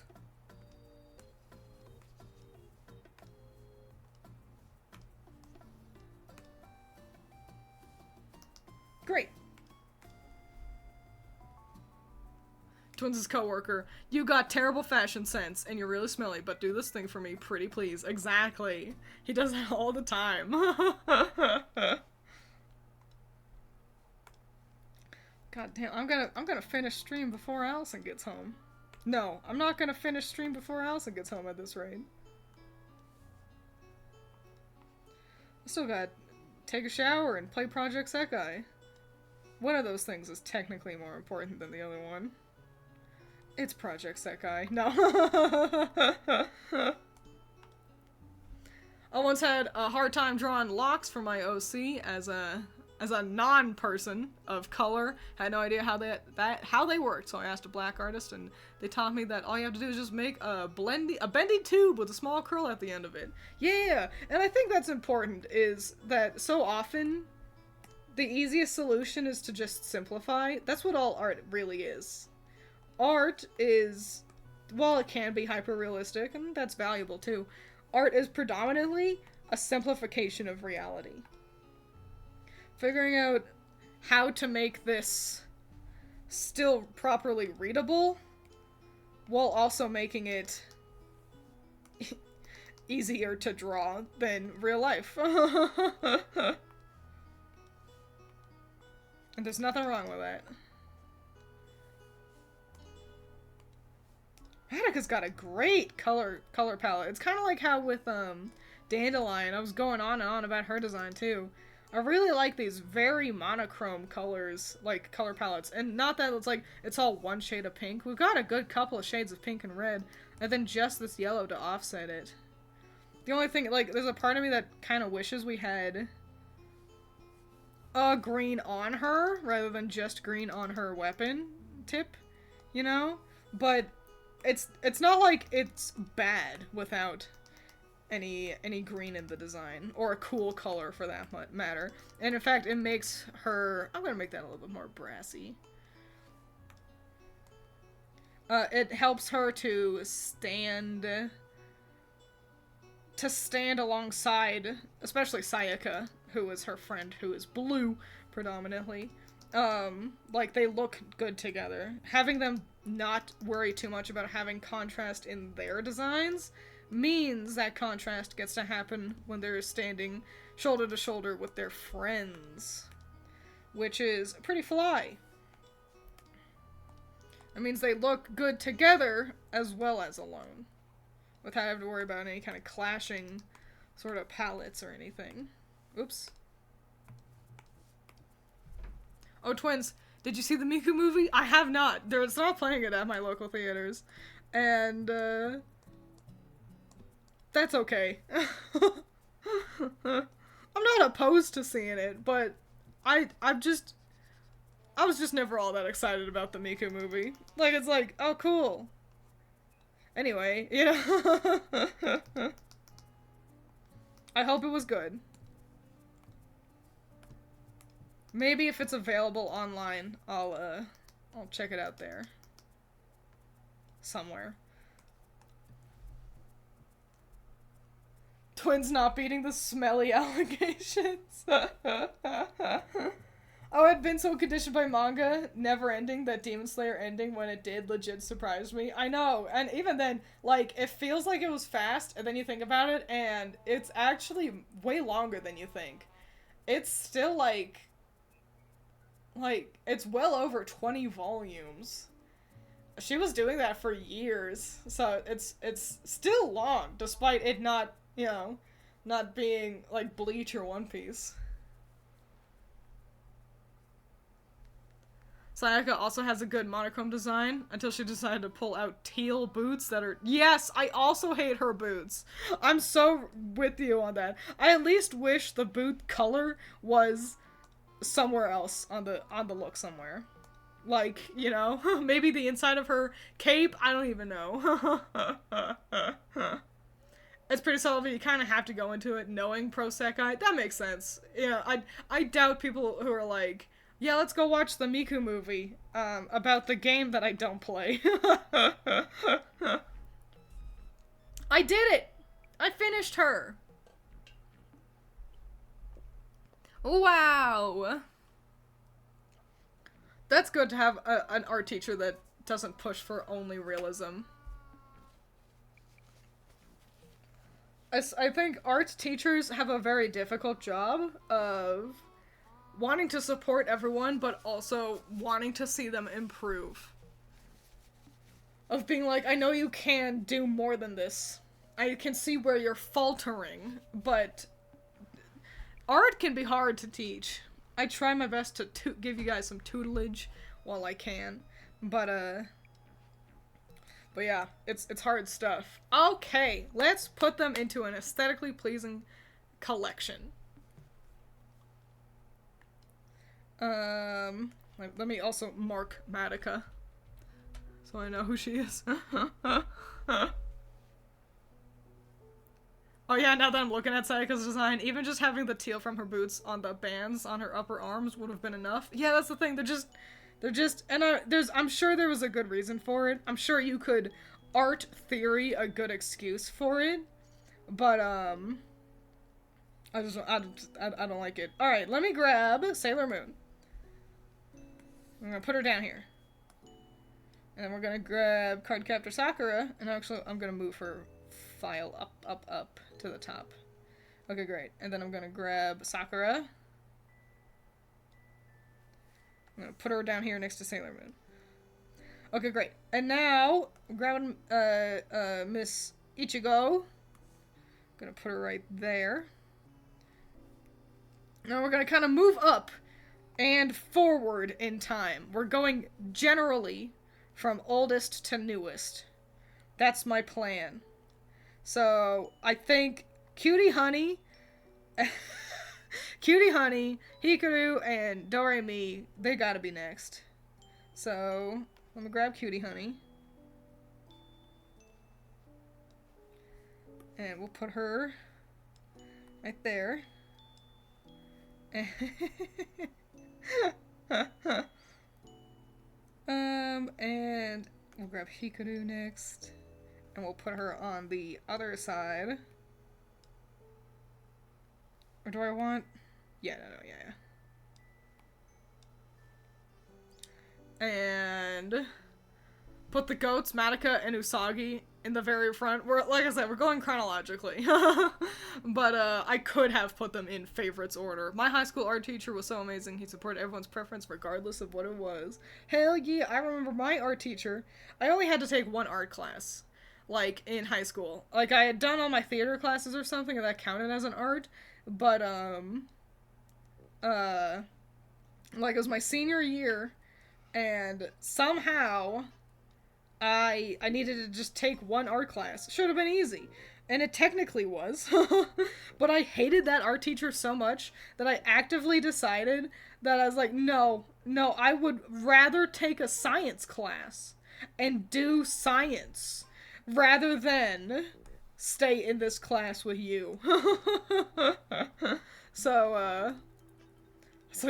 Great. Twiins' coworker, you got terrible fashion sense, and you're really smelly, but do this thing for me, pretty please. Exactly. He does that all the time. God damn, I'm gonna finish stream before Allison gets home. No, I'm not gonna finish stream before Allison gets home at this rate. I still got take a shower and play Project Sekai. One of those things is technically more important than the other one. It's Project Sekai. No. I once had a hard time drawing locks for my OC as a non-person of color. Had no idea how they worked, so I asked a black artist, and they taught me that all you have to do is just make a bendy tube with a small curl at the end of it. Yeah, and I think that's important, is that so often the easiest solution is to just simplify. That's what all art really is. Art is, while it can be hyper-realistic, and that's valuable too, art is predominantly a simplification of reality. Figuring out how to make this still properly readable, while also making it easier to draw than real life. And there's nothing wrong with that. Attica's got a great color palette. It's kind of like how with Dandelion. I was going on and on about her design too. I really like these very monochrome colors, like color palettes. And not that it's like, it's all one shade of pink. We've got a good couple of shades of pink and red. And then just this yellow to offset it. The only thing, like, there's a part of me that kind of wishes we had a green on her rather than just green on her weapon tip, you know? But it's not like it's bad without any green in the design, or a cool color for that matter. And in fact, it makes her, I'm gonna make that a little bit more brassy. It helps her to stand alongside, especially Sayaka, who is her friend, who is blue, predominantly. Like, they look good together. Having them not worry too much about having contrast in their designs means that contrast gets to happen when they're standing shoulder to shoulder with their friends. Which is pretty fly. It means they look good together as well as alone, without having to worry about any kind of clashing sort of palettes or anything. Oops. Oh, Twiins, did you see the Miku movie? I have not. It's not playing it at my local theaters. And, that's okay. I'm not opposed to seeing it, but I was just never all that excited about the Miku movie. Like, it's like, oh, cool. Anyway, you know. I hope it was good. Maybe if it's available online, I'll check it out there. Somewhere. Twiins not beating the smelly allegations. Oh, I'd been so conditioned by manga never ending that Demon Slayer ending when it did legit surprised me. I know, and even then, like, it feels like it was fast, and then you think about it, and it's actually way longer than you think. It's still, like, it's well over 20 volumes. She was doing that for years, so it's still long, despite it not, you know, not being, like, Bleach or One Piece. Sayaka also has a good monochrome design until she decided to pull out teal boots that are— Yes, I also hate her boots. I'm so with you on that. I at least wish the boot color was somewhere else on the look somewhere. Like, you know, maybe the inside of her cape? I don't even know. It's pretty solid, but you kind of have to go into it knowing Pro Sekai. That makes sense. Yeah, I doubt people who are like, yeah, let's go watch the Miku movie, about the game that I don't play. I did it! I finished her! Wow! That's good to have an art teacher that doesn't push for only realism. I think art teachers have a very difficult job of wanting to support everyone, but also wanting to see them improve. Of being like, I know you can do more than this. I can see where you're faltering, but art can be hard to teach. I try my best to give you guys some tutelage while I can, but yeah, it's hard stuff. Okay, let's put them into an aesthetically pleasing collection. Let me also mark Madoka, so I know who she is. Oh yeah, now that I'm looking at Sayaka's design, even just having the teal from her boots on the bands on her upper arms would have been enough. Yeah, that's the thing, they're just, and I'm sure there was a good reason for it. I'm sure you could art theory a good excuse for it, but, I don't like it. Alright, let me grab Sailor Moon. I'm gonna put her down here. And then we're gonna grab Cardcaptor Sakura, and actually I'm gonna move her file up to the top. Okay, great. And then I'm gonna grab Sakura. I'm gonna put her down here next to Sailor Moon. Okay, great. And now, grabbing Miss Ichigo. Gonna put her right there. Now we're gonna kind of move up and forward in time. We're going generally from oldest to newest. That's my plan. So I think Cutie Honey, Cutie Honey, Hikaru, and Doremi, they gotta be next. So let me grab Cutie Honey. And we'll put her right there. And we'll grab Hikaru next. And we'll put her on the other side. Or do I want... Yeah, yeah. And put the goats, Madoka and Usagi, in the very front. We're, like I said, we're going chronologically. But I could have put them in favorites order. My high school art teacher was so amazing. He supported everyone's preference regardless of what it was. Hell yeah, I remember my art teacher. I only had to take one art class, like, in high school. Like, I had done all my theater classes or something, and that counted as an art. But, like, it was my senior year, and somehow I needed to just take one art class. Should have been easy. And it technically was. But I hated that art teacher so much that I actively decided that I was like, no, I would rather take a science class and do science rather than stay in this class with you. So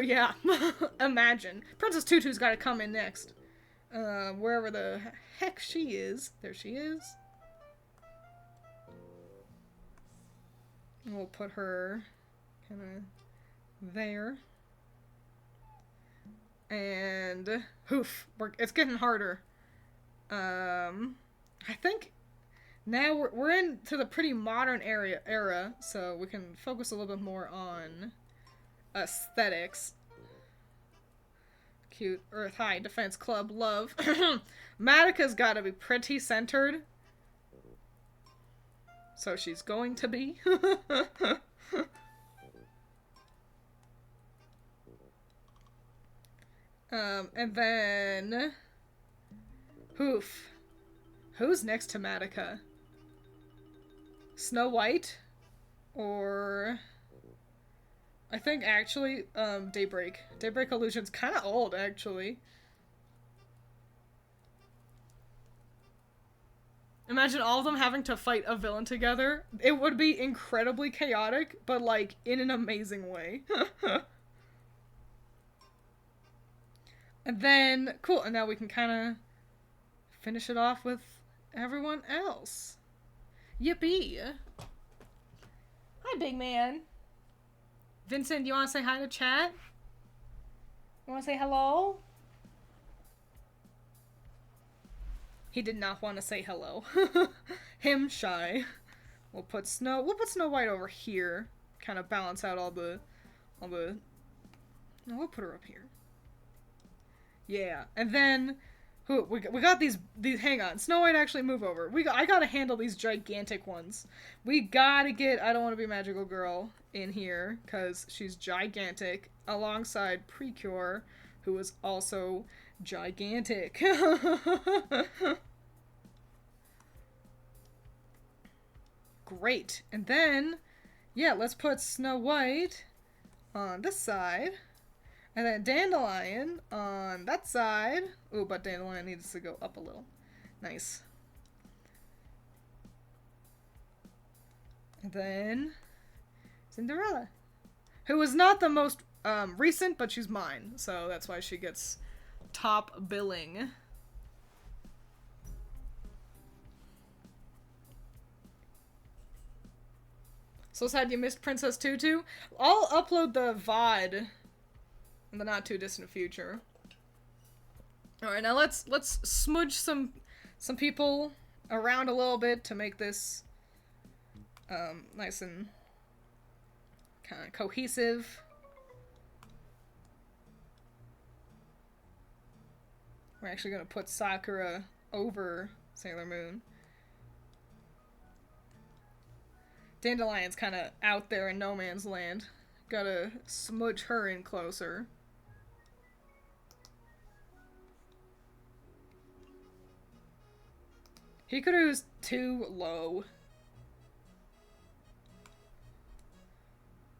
yeah. Imagine. Princess Tutu's gotta come in next. Wherever the heck she is. There she is. And we'll put her kinda there. And hoof. It's getting harder. I think now we're into the pretty modern era, so we can focus a little bit more on aesthetics. Cute. Earth High Defense Club. Love. Madoka's gotta be pretty centered. So she's going to be. And then... Hoof. Who's next to Madoka? Snow White? Or... I think actually, Daybreak. Daybreak Illusion's kind of old, actually. Imagine all of them having to fight a villain together. It would be incredibly chaotic, but, like, in an amazing way. And then, cool, and now we can kind of finish it off with everyone else. Yippee! Hi, big man. Vincent, you want to say hi to chat? You want to say hello? He did not want to say hello. Him shy. We'll put Snow White over here. Kind of balance out all the... No, we'll put her up here. Yeah, and then... We got these, hang on, Snow White actually move over. I gotta handle these gigantic ones. We gotta get I Don't Want to Be a Magical Girl in here, because she's gigantic, alongside Precure, who is also gigantic. Great. And then, yeah, let's put Snow White on this side. And then Dandelion on that side. Ooh, but Dandelion needs to go up a little. Nice. And then Cinderella, who is not the most recent, but she's mine, so that's why she gets top billing. So sad you missed Princess Tutu. I'll upload the VOD in the not too distant future. Alright, now let's smudge some people around a little bit to make this nice and kind of cohesive. We're actually gonna put Sakura over Sailor Moon. Dandelion's kind of out there in no man's land. Gotta smudge her in closer. Hikaru's too low.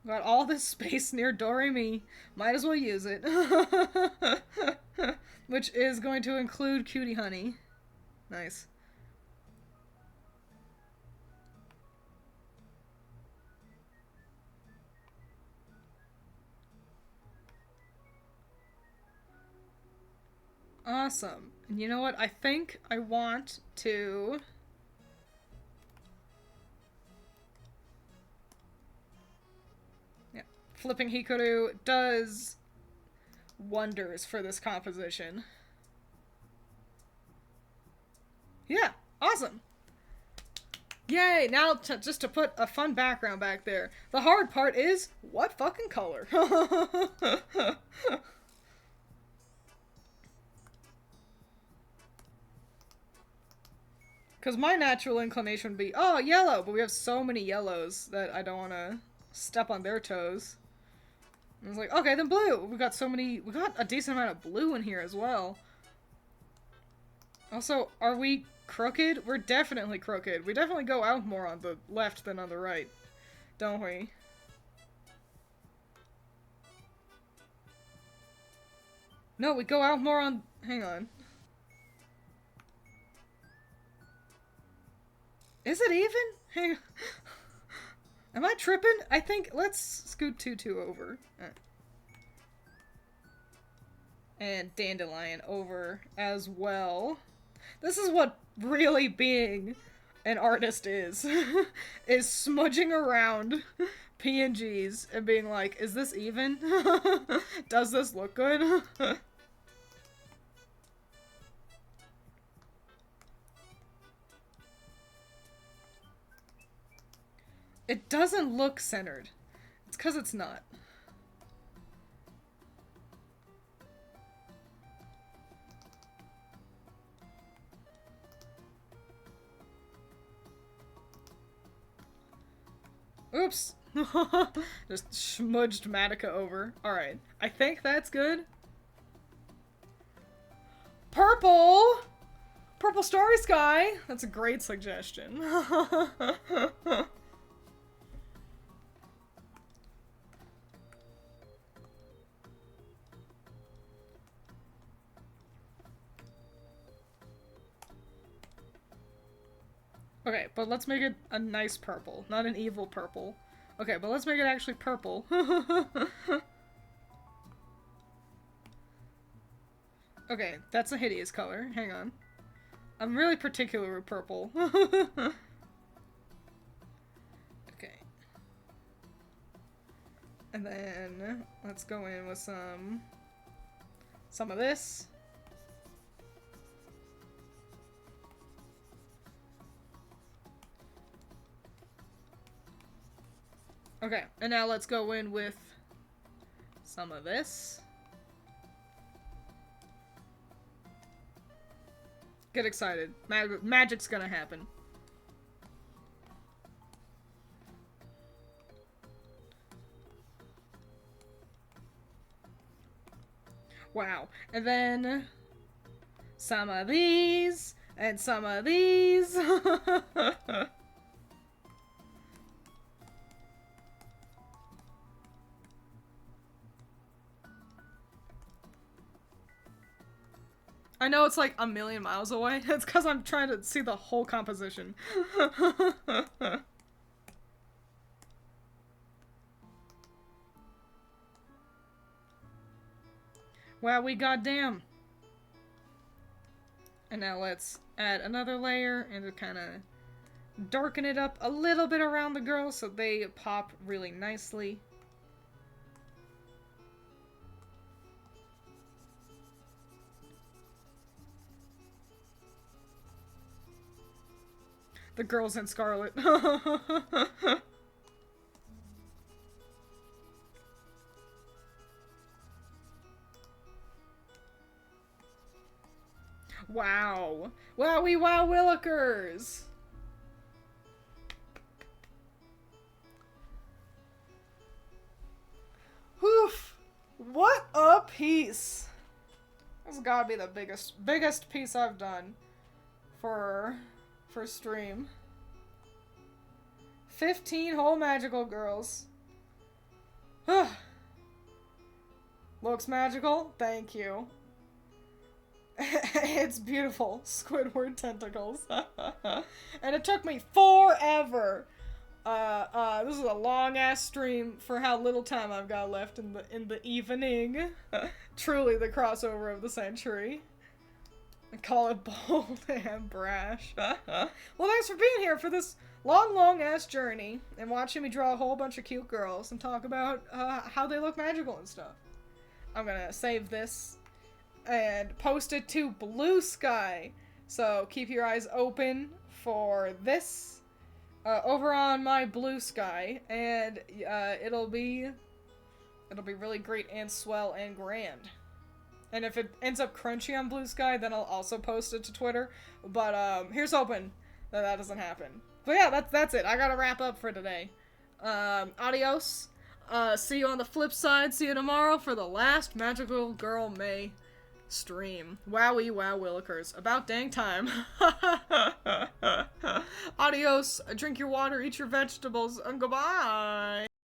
Got all this space near Doremi. Might as well use it. Which is going to include Cutie Honey. Nice. Awesome. And you know what? I think I want to... Yeah. Flipping Hikaru does wonders for this composition. Yeah. Awesome. Yay! Now, just to put a fun background back there. The hard part is, what fucking color? Because my natural inclination would be, oh, yellow, but we have so many yellows that I don't want to step on their toes. And I was like, okay, then blue. We got a decent amount of blue in here as well. Also, are we crooked? We're definitely crooked. We definitely go out more on the left than on the right, don't we? No, we go out more on... Hang on. Is it even? Hang on. Am I tripping? I think... Let's scoot Tutu over. And Dandelion over as well. This is what really being an artist is. Is smudging around PNGs and being like, is this even? Does this look good? It doesn't look centered. It's because it's not. Oops. Just smudged Madoka over. Alright. I think that's good. Purple! Purple Starry Sky! That's a great suggestion. Okay, but let's make it a nice purple, not an evil purple. Okay, but let's make it actually purple. Okay, that's a hideous color. Hang on. I'm really particular with purple. Okay. And then, let's go in with some of this. Okay, and now let's go in with some of this. Get excited. Magic's gonna happen. Wow. And then some of these, and some of these. I know it's like a million miles away. It's because I'm trying to see the whole composition. Wow, we goddamn. And now let's add another layer and to kind of darken it up a little bit around the girls so they pop really nicely. The girls in Scarlet. Wow. Wowie wow willikers! piece. This has gotta be the biggest piece I've done for stream. 15 whole magical girls. Looks magical? Thank you. It's beautiful. Squidward tentacles. And it took me forever. This is a long ass stream for how little time I've got left in the evening. Truly the crossover of the century. I call it bold and brash. Well, thanks for being here for this long ass journey and watching me draw a whole bunch of cute girls and talk about how they look magical and stuff. I'm gonna save this and post it to Blue Sky. So keep your eyes open for this over on my Blue Sky, and it'll be really great and swell and grand. And if it ends up crunchy on Blue Sky, then I'll also post it to Twitter. But here's hoping that doesn't happen. But yeah, that's it. I gotta wrap up for today. Adios. See you on the flip side. See you tomorrow for the last Magical Girl May stream. Wowie wow willikers. About dang time. Adios. Drink your water, eat your vegetables, and goodbye.